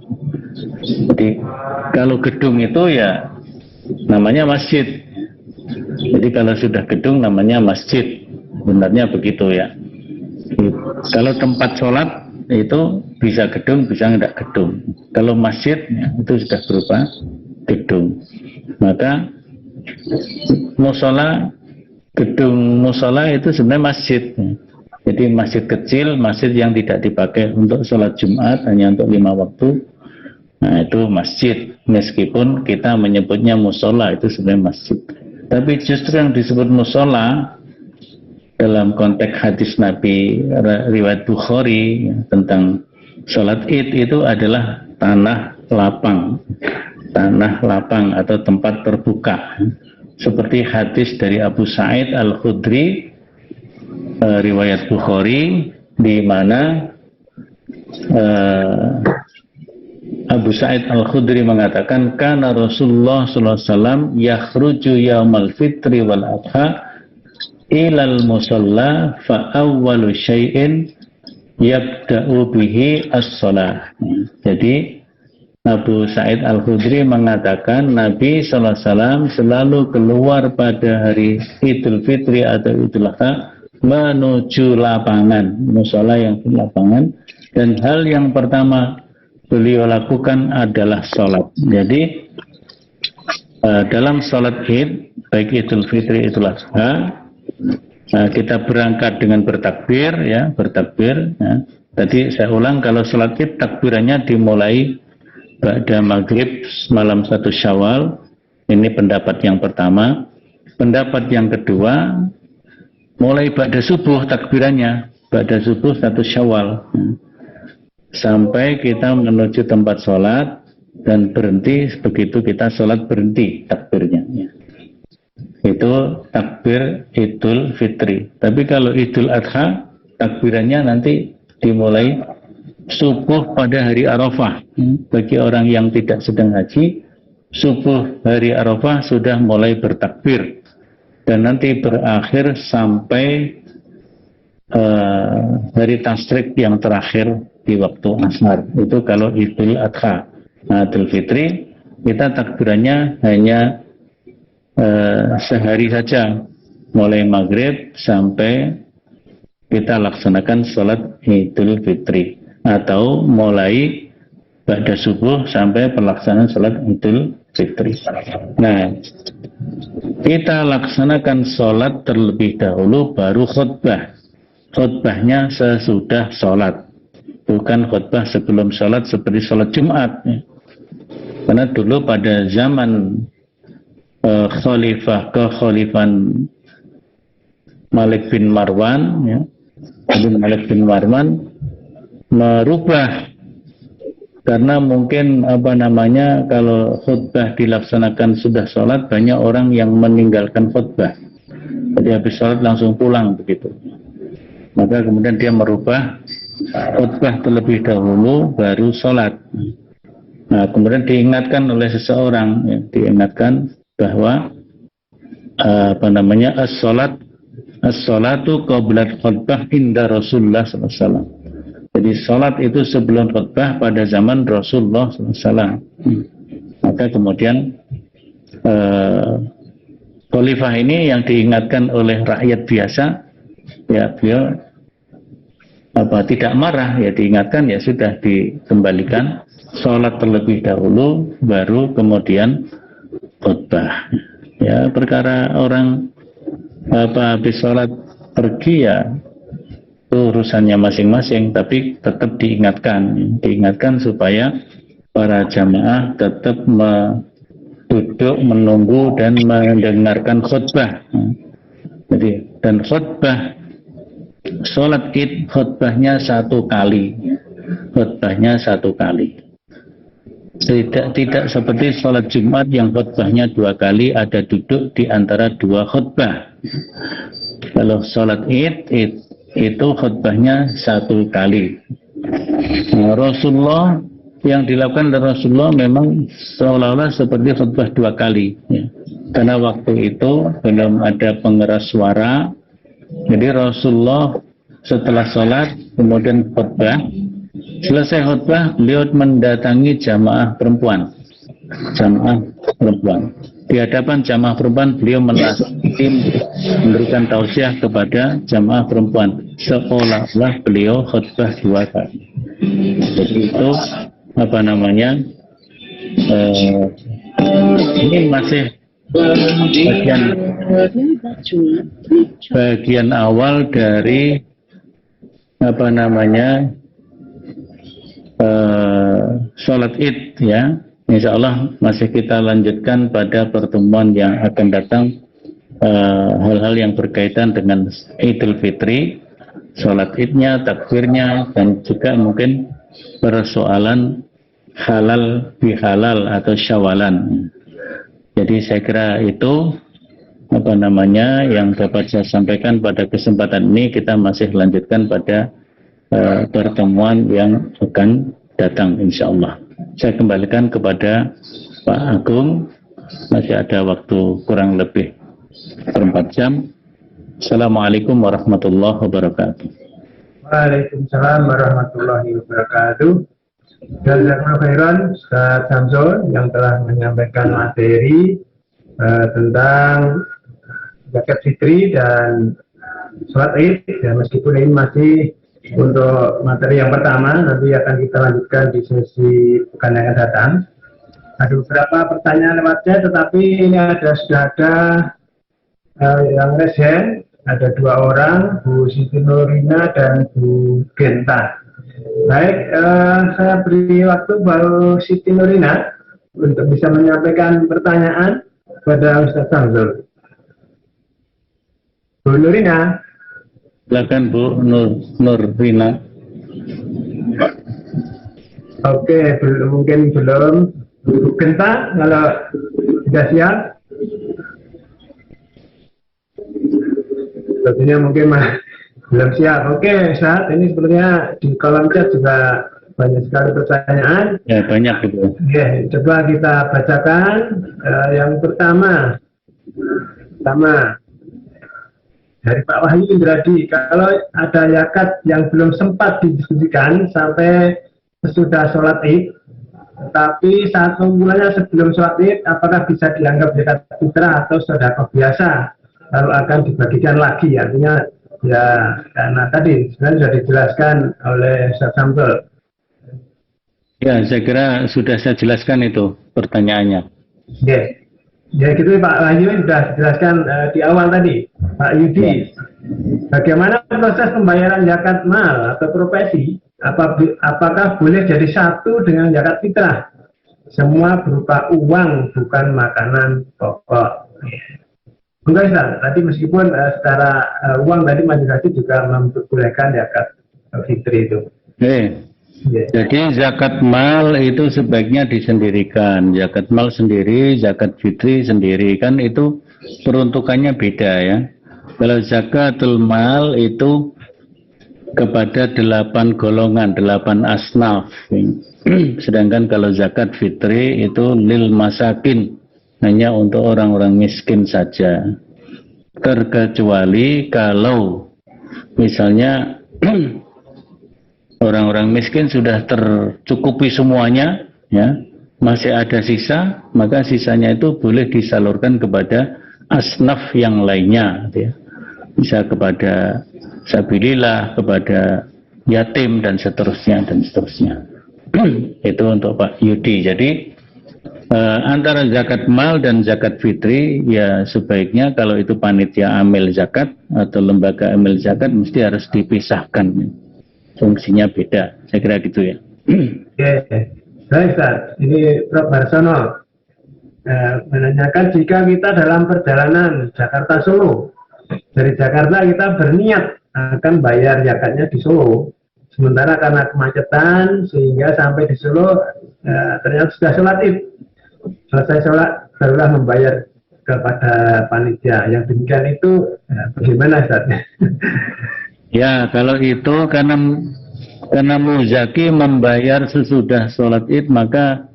Jadi kalau gedung itu ya namanya masjid. Jadi kalau sudah gedung namanya masjid. Benarnya begitu ya. Kalau tempat sholat itu bisa gedung, bisa enggak gedung. Kalau masjid ya, itu sudah berupa gedung. Maka musola, gedung musola itu sebenarnya masjid. Jadi masjid kecil, masjid yang tidak dipakai untuk sholat Jumat, hanya untuk 5 waktu. Nah itu masjid, meskipun kita menyebutnya musola, itu sebenarnya masjid. Tapi justru yang disebut musola dalam konteks hadis Nabi riwayat Bukhari tentang sholat id itu adalah tanah lapang atau tempat terbuka, seperti hadis dari Abu Sa'id Al-Khudri riwayat Bukhari, di mana Abu Sa'id Al-Khudri mengatakan, kana Rasulullah sallallahu alaihi wasallam yakhruju yaumal fitri wal adha ilal musalla fa awwalu syai'in yabda'u bihi as-shalah. Jadi Abu Sa'id Al-Khudri mengatakan Nabi sallallahu alaihi wasallam selalu keluar pada hari Idul Fitri atau Idul Adha menuju lapangan, musalla yang di lapangan, dan hal yang pertama beliau lakukan adalah sholat. Jadi dalam sholat id, baik Idul Fitri, Idul Adha, kita berangkat dengan bertakbir, ya, bertakbir. Ya. Tadi saya ulang, kalau sholat id takbirannya dimulai pada maghrib malam 1 Syawal. Ini pendapat yang pertama. Pendapat yang kedua, mulai pada subuh takbirannya, pada subuh 1 Syawal. Ya. Sampai kita menuju tempat sholat dan berhenti, begitu kita sholat berhenti takbirnya. Ya. Itu takbir Idul Fitri. Tapi kalau Idul Adha, takbirannya nanti dimulai subuh pada hari Arafah. Bagi orang yang tidak sedang haji, subuh hari Arafah sudah mulai bertakbir dan nanti berakhir sampai hari Tasyrik yang terakhir di waktu ashar. Itu kalau Idul Adha. Nah, Idul Fitri kita takbirannya hanya sehari saja, mulai maghrib sampai kita laksanakan sholat Idul Fitri, atau mulai pada subuh sampai pelaksanaan sholat Idul Fitri. Nah, kita laksanakan sholat terlebih dahulu, baru khutbah. Khutbahnya sesudah sholat, bukan khutbah sebelum sholat seperti sholat Jumat. Karena dulu pada zaman Khalifan Malik bin Marwan, ya, Malik bin Marwan merubah, karena mungkin kalau khutbah dilaksanakan sudah sholat, banyak orang yang meninggalkan khutbah, jadi habis sholat langsung pulang begitu. Maka kemudian dia merubah khutbah terlebih dahulu baru sholat. Nah, kemudian diingatkan oleh seseorang, ya, diingatkan bahwa as-sholatu qabla khutbah inda Rasulullah SAW. Jadi sholat itu sebelum khutbah pada zaman Rasulullah SAW. Maka kemudian khalifah ini yang diingatkan oleh rakyat biasa, ya beliau tidak marah, ya diingatkan, ya sudah dikembalikan, sholat terlebih dahulu baru kemudian khutbah. Ya, perkara orang habis sholat pergi, ya itu urusannya masing-masing, tapi tetap diingatkan supaya para jamaah tetap duduk menunggu dan mendengarkan khutbah. Jadi, dan khutbah sholat id khutbahnya 1 kali, khutbahnya 1 kali. Tidak seperti sholat Jumat yang khutbahnya 2 kali, ada duduk di antara 2 khutbah. Kalau sholat id itu khutbahnya 1 kali. Nah, Rasulullah, yang dilakukan oleh Rasulullah memang seolah-olah seperti khutbah 2 kali, ya. Karena waktu itu belum ada pengeras suara. Jadi Rasulullah setelah sholat kemudian khutbah, selesai khutbah beliau mendatangi jamaah perempuan. Di hadapan jamaah perempuan beliau memberikan tausiah kepada jamaah perempuan, seolah-olah beliau khutbah 2 kali. Jadi itu Ini masih bagian awal dari sholat id ya. Insya Allah masih kita lanjutkan pada pertemuan yang akan datang, hal-hal yang berkaitan dengan Idul Fitri, sholat idnya, takbirnya, dan juga mungkin persoalan halal bihalal atau syawalan. Jadi saya kira itu yang dapat saya sampaikan pada kesempatan ini. Kita masih lanjutkan pada pertemuan yang akan datang insya Allah. Saya kembalikan kepada Pak Agung. Masih ada waktu kurang lebih 4 jam. Assalamualaikum warahmatullahi wabarakatuh.
Waalaikumsalam warahmatullahi wabarakatuh. Jazakallahu khairan Ustaz Samsul yang telah menyampaikan materi tentang zakat fitri dan sholat id. Ya, meskipun ini masih untuk materi yang pertama, nanti akan kita lanjutkan di sesi pekan yang akan datang. Ada beberapa pertanyaan lewat chat, tetapi ini sudah ada yang resen. Ada 2 orang, Bu Siti Nurina dan Bu Genta. Baik, saya beri waktu Bu Siti Nurina untuk bisa menyampaikan pertanyaan kepada Ustaz Samsul. Bu Nurina.
Silakan Bu Nurina.
Oke, mungkin belum. Bu Genta, kalau sudah siap. Sepertinya mungkin belum siap. Oke, saat ini sebenarnya di kolom chat juga banyak sekali pertanyaan.
Ya, banyak itu.
Ya, coba kita bacakan. Yang pertama dari Pak Wahyu Indradi. Kalau ada zakat yang belum sempat didiskusikan sampai sesudah sholat id, tapi saat pengumpulannya sebelum sholat id, apakah bisa dianggap zakat fitrah atau sedekah biasa? Lalu akan dibagikan lagi, artinya ya karena tadi sebenarnya sudah dijelaskan oleh Ustaz Samsul.
Ya, saya kira sudah saya jelaskan itu pertanyaannya.
Ya gitu Pak Wahyu sudah dijelaskan di awal tadi. Pak Yudi, bagaimana proses pembayaran zakat mal atau profesi? Apakah boleh jadi satu dengan zakat fitrah? Semua berupa uang, bukan makanan pokok. Enggak, Ustaz. Tadi meskipun secara uang tadi majelis juga memperbolehkan zakat fitri itu.
Jadi zakat mal itu sebaiknya disendirikan. Zakat mal sendiri, zakat fitri sendiri, kan itu peruntukannya beda ya. Kalau zakatul mal itu kepada 8 golongan, 8 asnaf. Sedangkan kalau zakat fitri itu lil masakin, hanya untuk orang-orang miskin saja. Terkecuali kalau misalnya orang-orang miskin sudah tercukupi semuanya, ya, masih ada sisa, maka sisanya itu boleh disalurkan kepada asnaf yang lainnya, ya. Bisa kepada sabilillah, kepada yatim dan seterusnya dan seterusnya. Itu untuk Pak Yudi. Jadi antara zakat mal dan zakat fitri, ya sebaiknya kalau itu panitia amil zakat atau lembaga amil zakat mesti harus dipisahkan, fungsinya beda. Saya kira gitu ya.
Oke, baik Ustaz. Ini Prof. Harsono menanyakan, jika kita dalam perjalanan Jakarta Solo, dari Jakarta kita berniat akan bayar zakatnya di Solo, sementara karena kemacetan sehingga sampai di Solo ternyata sudah sholat id. Selesai sholat barulah membayar kepada panitia. Yang demikian itu bagaimana Ustaz?
Ya, kalau itu karena muzaki membayar sesudah sholat id, maka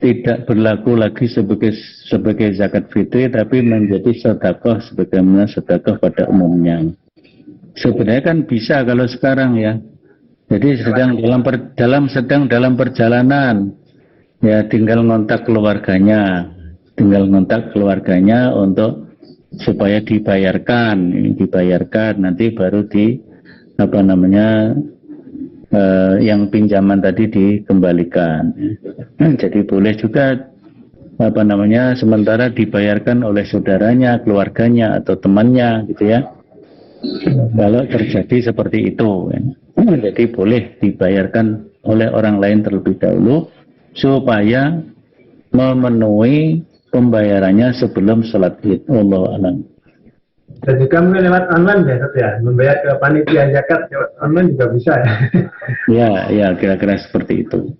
tidak berlaku lagi sebagai zakat fitri, tapi menjadi sedekah sebagaimana sedekah pada umumnya. Sebenarnya kan bisa kalau sekarang ya. Jadi sedang dalam perjalanan, ya tinggal ngontak keluarganya untuk supaya dibayarkan nanti baru yang pinjaman tadi dikembalikan. Jadi boleh juga sementara dibayarkan oleh saudaranya, keluarganya atau temannya gitu ya. Kalau terjadi seperti itu ya. Jadi boleh dibayarkan oleh orang lain terlebih dahulu supaya memenuhi pembayarannya sebelum sholat Id. Wallahu a'lam.
Dan juga mungkin lewat online ya, membayar ke panitia zakat lewat online juga bisa ya.
Ya, kira-kira seperti itu.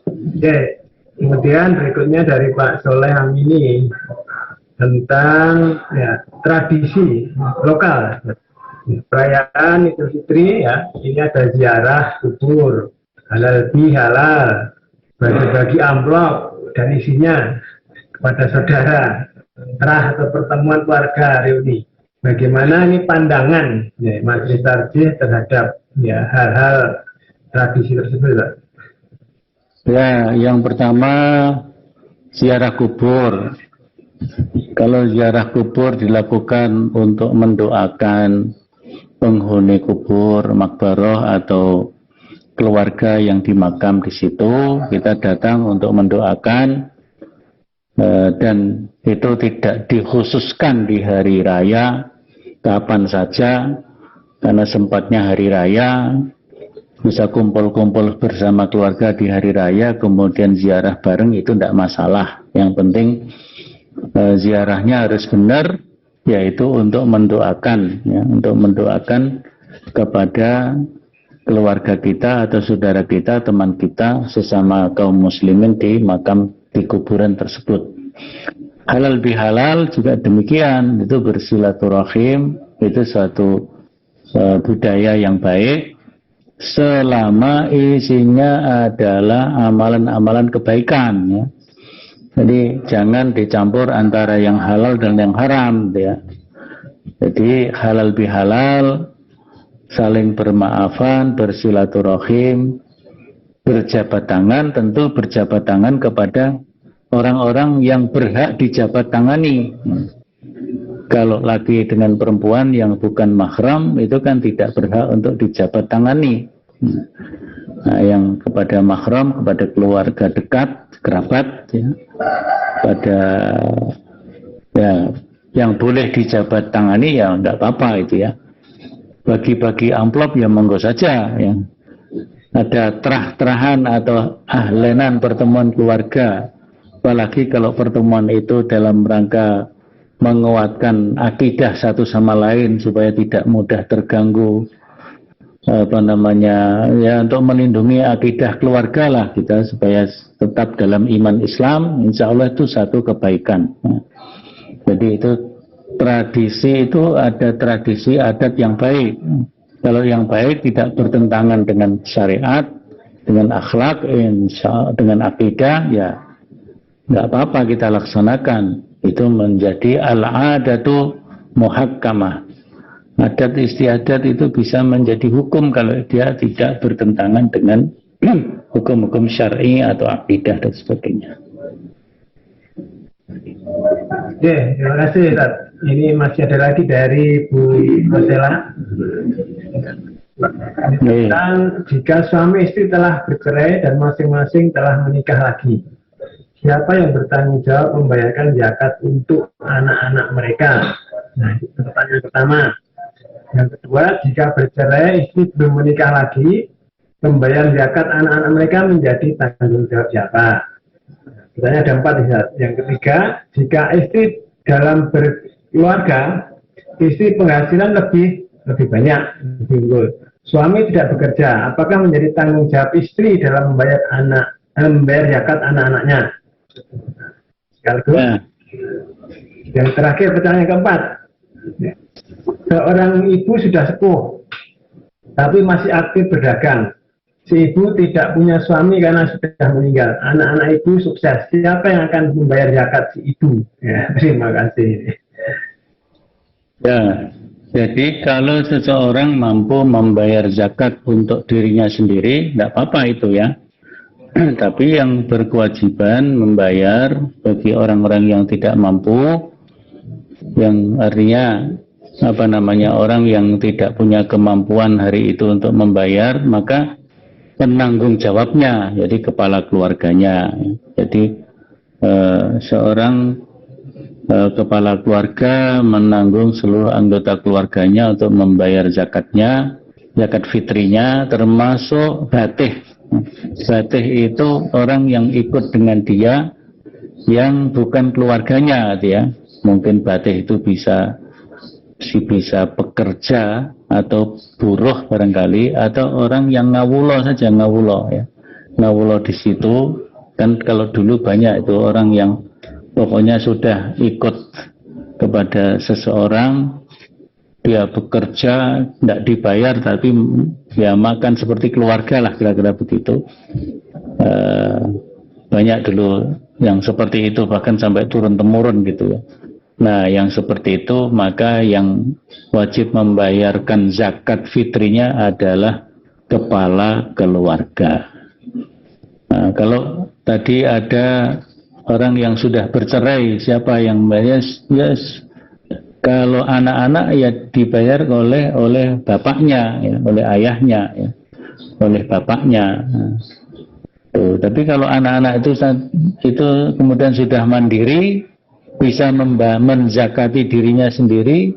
Oke, kemudian berikutnya dari Pak Soleh Amini tentang ya, tradisi lokal. Perayaan Idul Fitri ya, ini ada ziarah kubur, halal bihalal, bagi-bagi amplop dan isinya kepada saudara, terah atau pertemuan keluarga reuni. Bagaimana ini pandangan ya, Majelis Tarjih terhadap ya hal-hal tradisi tersebut, Pak?
Ya, yang pertama ziarah kubur. Kalau ziarah kubur dilakukan untuk mendoakan penghuni kubur, makbaroh atau keluarga yang dimakam di situ, kita datang untuk mendoakan, dan itu tidak dikhususkan di hari raya, kapan saja, karena sempatnya hari raya, bisa kumpul-kumpul bersama keluarga di hari raya, kemudian ziarah bareng itu tidak masalah. Yang penting ziarahnya harus benar, yaitu untuk mendoakan, ya, untuk mendoakan kepada keluarga kita atau saudara kita, teman kita, sesama kaum muslimin di makam, di kuburan tersebut. Halal bihalal juga demikian, itu bersilaturahim, itu suatu budaya yang baik, selama isinya adalah amalan-amalan kebaikan, ya. Jadi jangan dicampur antara yang halal dan yang haram, ya. Jadi halal bihalal, saling bermaafan, bersilaturahim, berjabat tangan, tentu berjabat tangan kepada orang-orang yang berhak dijabat tangani. Kalau laki dengan perempuan yang bukan mahram, itu kan tidak berhak untuk dijabat tangani. Nah, yang kepada mahram, kepada keluarga dekat, kerabat, ya, pada ya yang boleh dijabat tangani ya enggak apa-apa itu ya. Bagi-bagi amplop ya monggo saja, ya. Ada terah-terahan atau ahlenan pertemuan keluarga, apalagi kalau pertemuan itu dalam rangka menguatkan akidah satu sama lain supaya tidak mudah terganggu, ya, untuk melindungi akidah keluarga lah kita supaya tetap dalam iman Islam, insya Allah itu satu kebaikan. Jadi itu tradisi, itu ada tradisi adat yang baik. Kalau yang baik tidak bertentangan dengan syariat, dengan akhlak, dengan akidah, ya nggak apa-apa kita laksanakan. Itu menjadi al-adatu muhakkamah. Adat istiadat itu bisa menjadi hukum kalau dia tidak bertentangan dengan hukum-hukum syar'i atau akidah dan sebagainya.
Oke, terima kasih, Ustaz. Ini masih ada lagi dari Bu Rosela. Tentang jika suami istri telah bercerai dan masing-masing telah menikah lagi, siapa yang bertanggung jawab membayarkan zakat untuk anak-anak mereka? Nah, itu pertanyaan pertama. Yang kedua, jika bercerai istri belum menikah lagi, pembayaran zakat anak-anak mereka menjadi tanggung jawab siapa? Pertanyaan ada 4. Yang ketiga, jika istri dalam berkeluarga, istri penghasilan lebih banyak, lebih unggul, suami tidak bekerja, apakah menjadi tanggung jawab istri dalam membayar zakat anak-anaknya? Sekaligus. Yang terakhir, pertanyaan keempat. Seorang ibu sudah sepuh, tapi masih aktif berdagang. Si ibu tidak punya suami karena sudah meninggal. Anak-anak ibu sukses. Siapa yang akan membayar zakat si ibu? Ya, terima kasih.
Ya, jadi kalau seseorang mampu membayar zakat untuk dirinya sendiri, tidak apa-apa itu ya. Tapi yang berkewajiban membayar bagi orang-orang yang tidak mampu, yang artinya orang yang tidak punya kemampuan hari itu untuk membayar, maka penanggung jawabnya, jadi kepala keluarganya. Jadi seorang kepala keluarga menanggung seluruh anggota keluarganya untuk membayar zakatnya, zakat fitrinya, termasuk batih. Batih itu orang yang ikut dengan dia yang bukan keluarganya, gitu ya. Mungkin batih itu bisa pekerja atau buruh barangkali, atau orang yang ngawulo saja, ngawulo ya. Ngawulo di situ kan, kalau dulu banyak itu orang yang pokoknya sudah ikut kepada seseorang, dia bekerja tidak dibayar tapi ya makan seperti keluarga lah, kira-kira begitu. Banyak dulu yang seperti itu, bahkan sampai turun temurun gitu ya. Nah, yang seperti itu maka yang wajib membayarkan zakat fitrinya adalah kepala keluarga. Nah, kalau tadi ada orang yang sudah bercerai, siapa yang bayar? Yes. Kalau anak-anak ya dibayar oleh bapaknya, ya, oleh ayahnya, ya, oleh bapaknya. Nah, tapi kalau anak-anak itu kemudian sudah mandiri, bisa menzakati dirinya sendiri,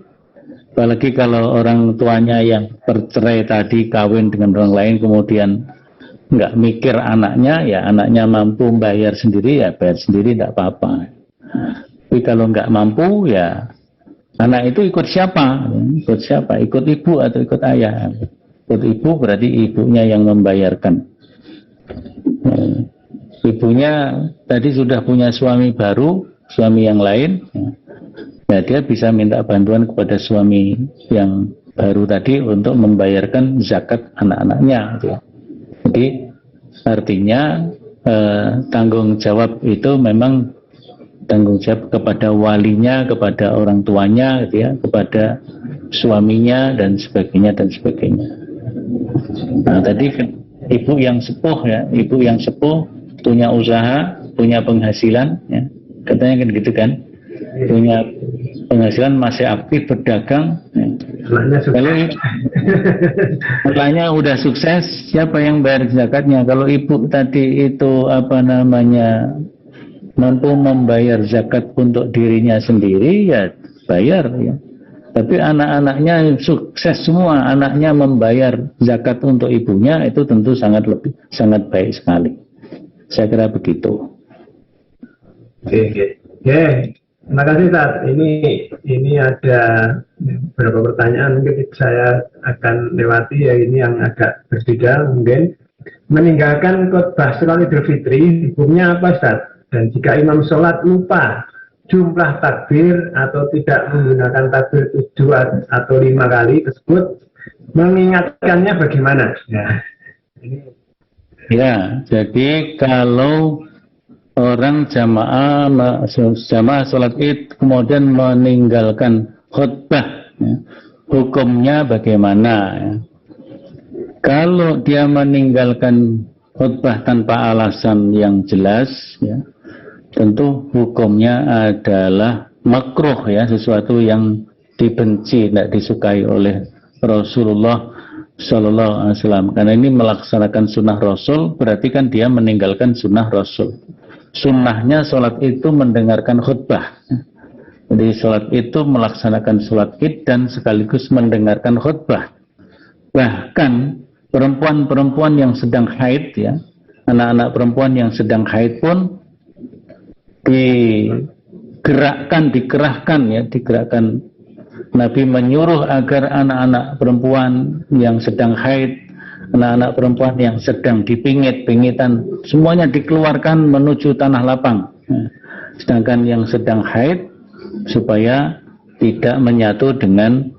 apalagi kalau orang tuanya yang bercerai tadi kawin dengan orang lain kemudian nggak mikir anaknya, ya anaknya mampu bayar sendiri, ya bayar sendiri, tidak apa-apa. Tapi kalau nggak mampu, ya anak itu ikut siapa? Ikut siapa? Ikut ibu atau ikut ayah? Ikut ibu berarti ibunya yang membayarkan. Ibunya tadi sudah punya suami baru, suami yang lain, ya dia bisa minta bantuan kepada suami yang baru tadi untuk membayarkan zakat anak-anaknya, gitu ya. Jadi artinya tanggung jawab itu memang tanggung jawab kepada walinya, kepada orang tuanya, gitu ya, kepada suaminya dan sebagainya dan sebagainya. Nah, tadi ibu yang sepuh, ya, ibu yang sepuh punya usaha, punya penghasilan, ya, katanya kan gitu kan, punya penghasilan, masih aktif berdagang, ya. Kalau anaknya udah sukses, siapa yang bayar zakatnya? Kalau ibu tadi itu mampu membayar zakat untuk dirinya sendiri, ya bayar, ya. Tapi anak-anaknya sukses semua, anaknya membayar zakat untuk ibunya, itu tentu sangat baik sekali. Saya kira begitu.
Oke. Terima kasih, Tat. Ini ada beberapa pertanyaan, mungkin saya akan lewati ya, ini yang agak berbeda mungkin. Meninggalkan khutbah sholat Idul Fitri, hukumnya apa, Tat? Dan jika imam sholat lupa jumlah takbir atau tidak menggunakan takbir 7 atau 5 kali tersebut, mengingatkannya bagaimana?
Ya, jadi kalau orang jamaah sholat id kemudian meninggalkan khutbah, ya, hukumnya bagaimana? Ya? Kalau dia meninggalkan khutbah tanpa alasan yang jelas, ya, tentu hukumnya adalah makruh, ya, sesuatu yang dibenci, tidak disukai oleh Rasulullah Sallallahu Alaihi Wasallam. Karena ini melaksanakan sunnah Rasul, berarti kan dia meninggalkan sunnah Rasul. Sunnahnya sholat itu mendengarkan khutbah. Jadi sholat itu melaksanakan sholat id dan sekaligus mendengarkan khutbah. Bahkan perempuan-perempuan yang sedang haid, ya, anak-anak perempuan yang sedang haid pun dikerahkan. Nabi menyuruh agar anak-anak perempuan yang sedang haid, anak-anak perempuan yang sedang dipingit-pingitan, semuanya dikeluarkan menuju tanah lapang. Sedangkan yang sedang haid supaya tidak menyatu dengan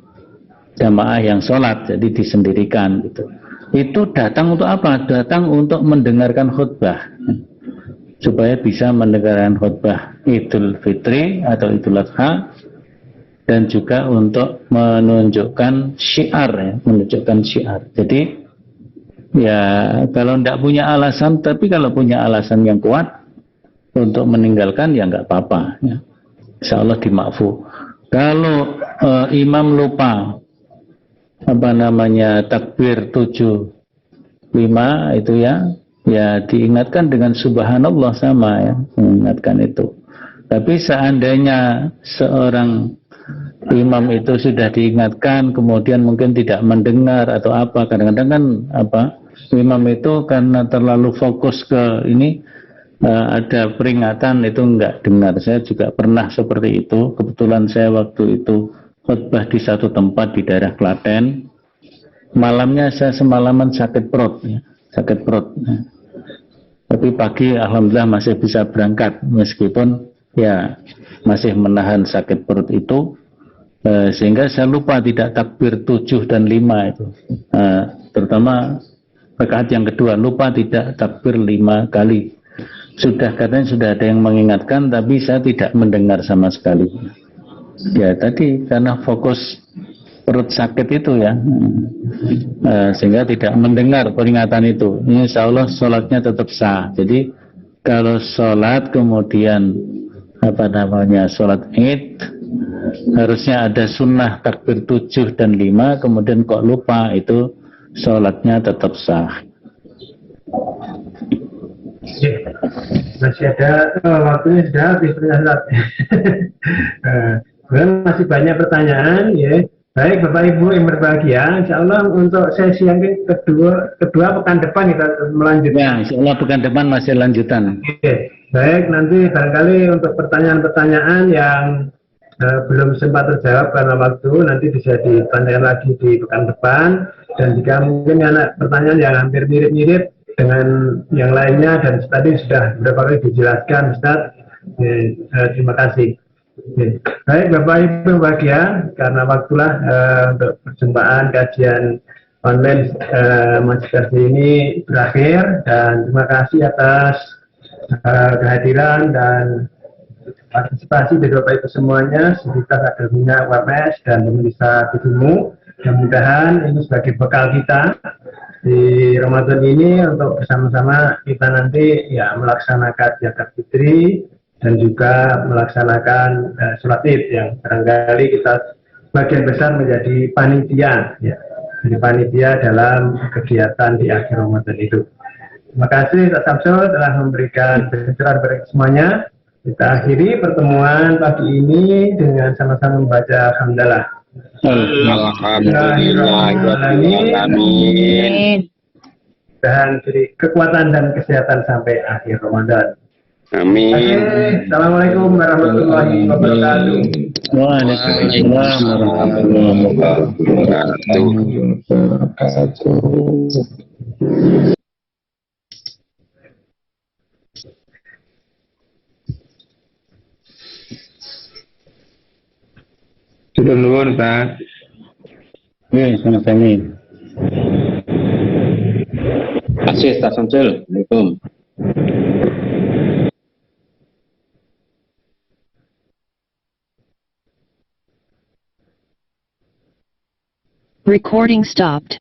jamaah yang sholat, jadi disendirikan gitu. Itu datang untuk apa? Datang untuk mendengarkan khutbah, supaya bisa mendengarkan khutbah Idul Fitri atau Idul Adha, dan juga untuk menunjukkan syiar, ya, menunjukkan syiar. Jadi ya kalau tidak punya alasan, tapi kalau punya alasan yang kuat untuk meninggalkan, ya nggak apa-apa, ya. Insya Allah dimakfu. Kalau imam lupa takbir 7-5 itu, ya, ya diingatkan dengan subhanallah sama ya, mengingatkan itu. Tapi seandainya seorang imam itu sudah diingatkan kemudian mungkin tidak mendengar atau apa, kadang-kadang kan apa, imam itu karena terlalu fokus ke ini, ada peringatan itu enggak dengar. Saya juga pernah seperti itu. Kebetulan saya waktu itu khutbah di satu tempat di daerah Klaten. Malamnya saya semalaman sakit perut ya, sakit perut ya. Tapi pagi alhamdulillah masih bisa berangkat meskipun ya masih menahan sakit perut itu, sehingga saya lupa tidak takbir 7 dan 5 itu, terutama rakaat yang kedua lupa tidak takbir 5 kali. Sudah katanya sudah ada yang mengingatkan tapi saya tidak mendengar sama sekali. Ya tadi karena fokus perut sakit itu ya, sehingga tidak mendengar peringatan itu. Insya Allah sholatnya tetap sah. Jadi kalau sholat kemudian apa namanya sholat id, harusnya ada sunnah takbir 7 dan 5, kemudian kok lupa, itu sholatnya tetap sah.
Masih ada waktunya sudah habis ternyata. Masih banyak pertanyaan ya. Baik Bapak Ibu yang berbahagia, insya Allah untuk sesi yang kedua pekan depan kita melanjutkan.
Ya, insya Allah pekan depan masih lanjutan.
Oke. Baik, nanti barangkali untuk pertanyaan-pertanyaan yang belum sempat terjawab karena waktu, nanti bisa ditanyakan lagi di pekan depan. Dan jika mungkin anak pertanyaan yang hampir mirip-mirip dengan yang lainnya dan tadi sudah beberapa kali dijelaskan Ustaz, terima kasih. Baik Bapak Ibu bahagia, karena waktulah untuk perjumpaan kajian online Majelis ini berakhir, dan terima kasih atas kehadiran dan partisipasi dari Bapak Ibu semuanya, Sivitas Akademina UMS dan pemirsa TVmu. Mudah-mudahan ini sebagai bekal kita di Ramadan ini untuk bersama-sama kita nanti ya melaksanakan zakat fitri dan juga melaksanakan sholat id yang barangkali kita sebagian besar menjadi panitia ya, jadi panitia dalam kegiatan di akhir Ramadan itu. Terima kasih Pak Samsul telah memberikan pencerahan bagi semuanya. Kita akhiri pertemuan pagi ini dengan sama-sama membaca hamdalah.
Alhamdulillahirrahmanirrahim.
Dan beri kekuatan dan kesehatan sampai akhir Ramadan.
Amin.
Assalamualaikum warahmatullahi wabarakatuh.
Waalaikumsalam warahmatullahi wabarakatuh.
Sudah nuwun, Pak.
Oke, sama-sama.
Asih, Ustaz Samsul. Assalamualaikum.
Recording stopped.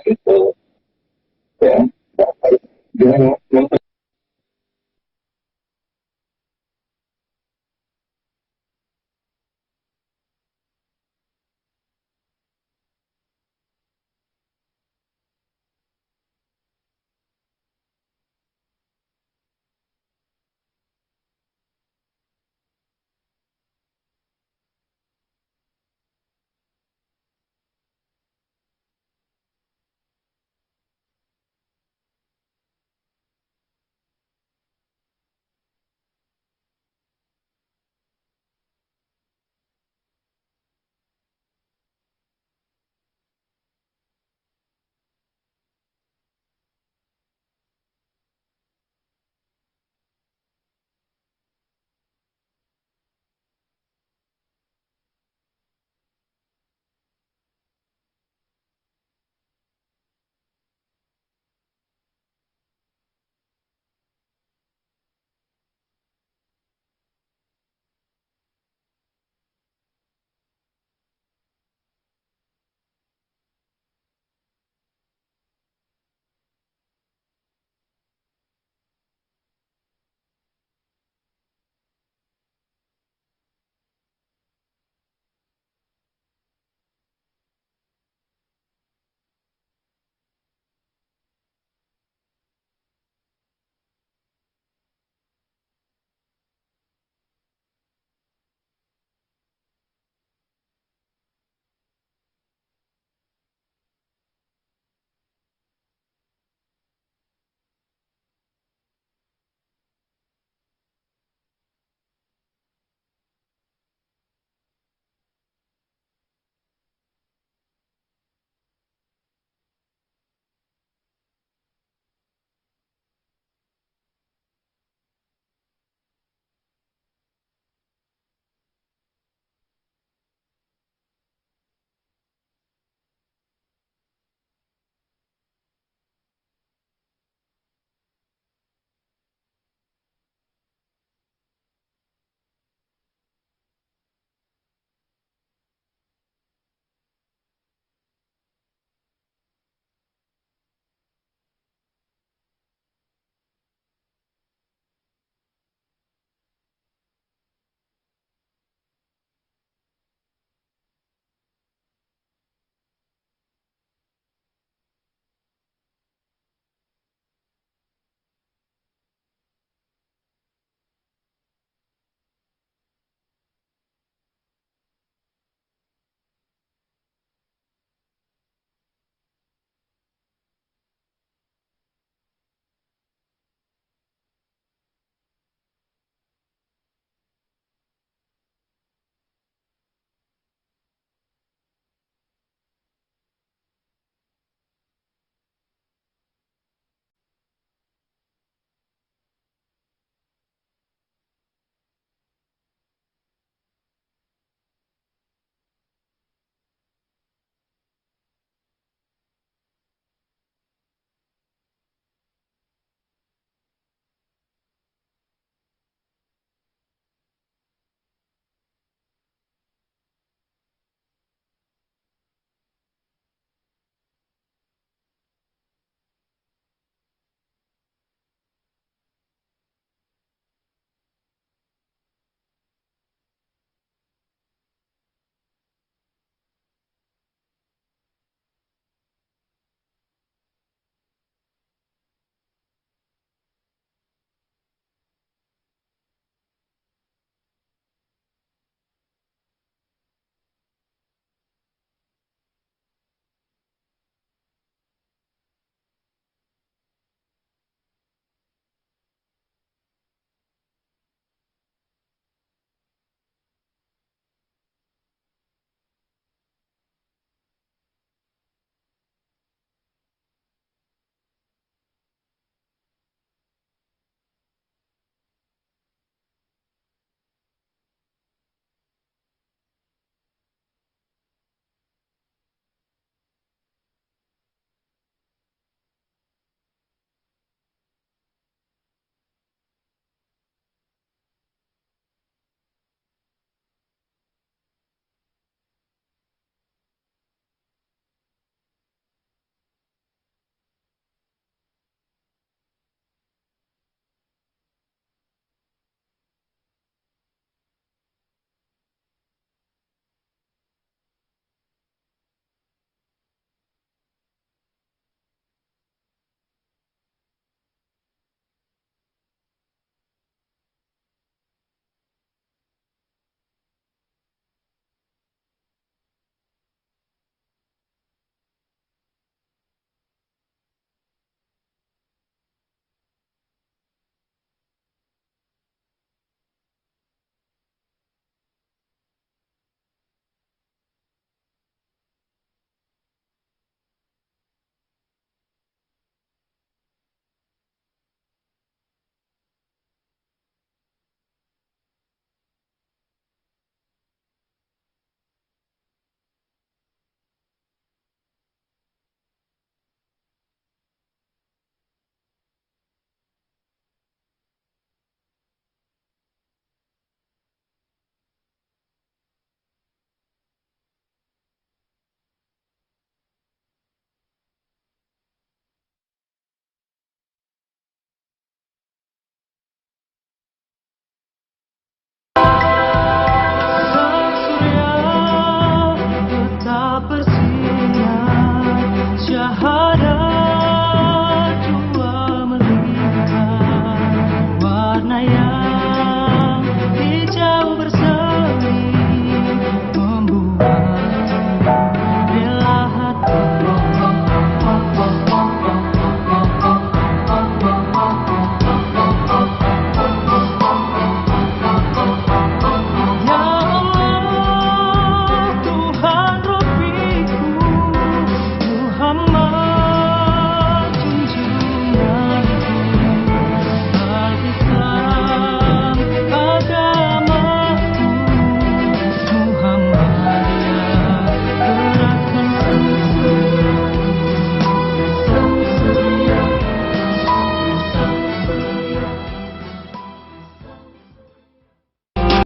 Itu ya dengan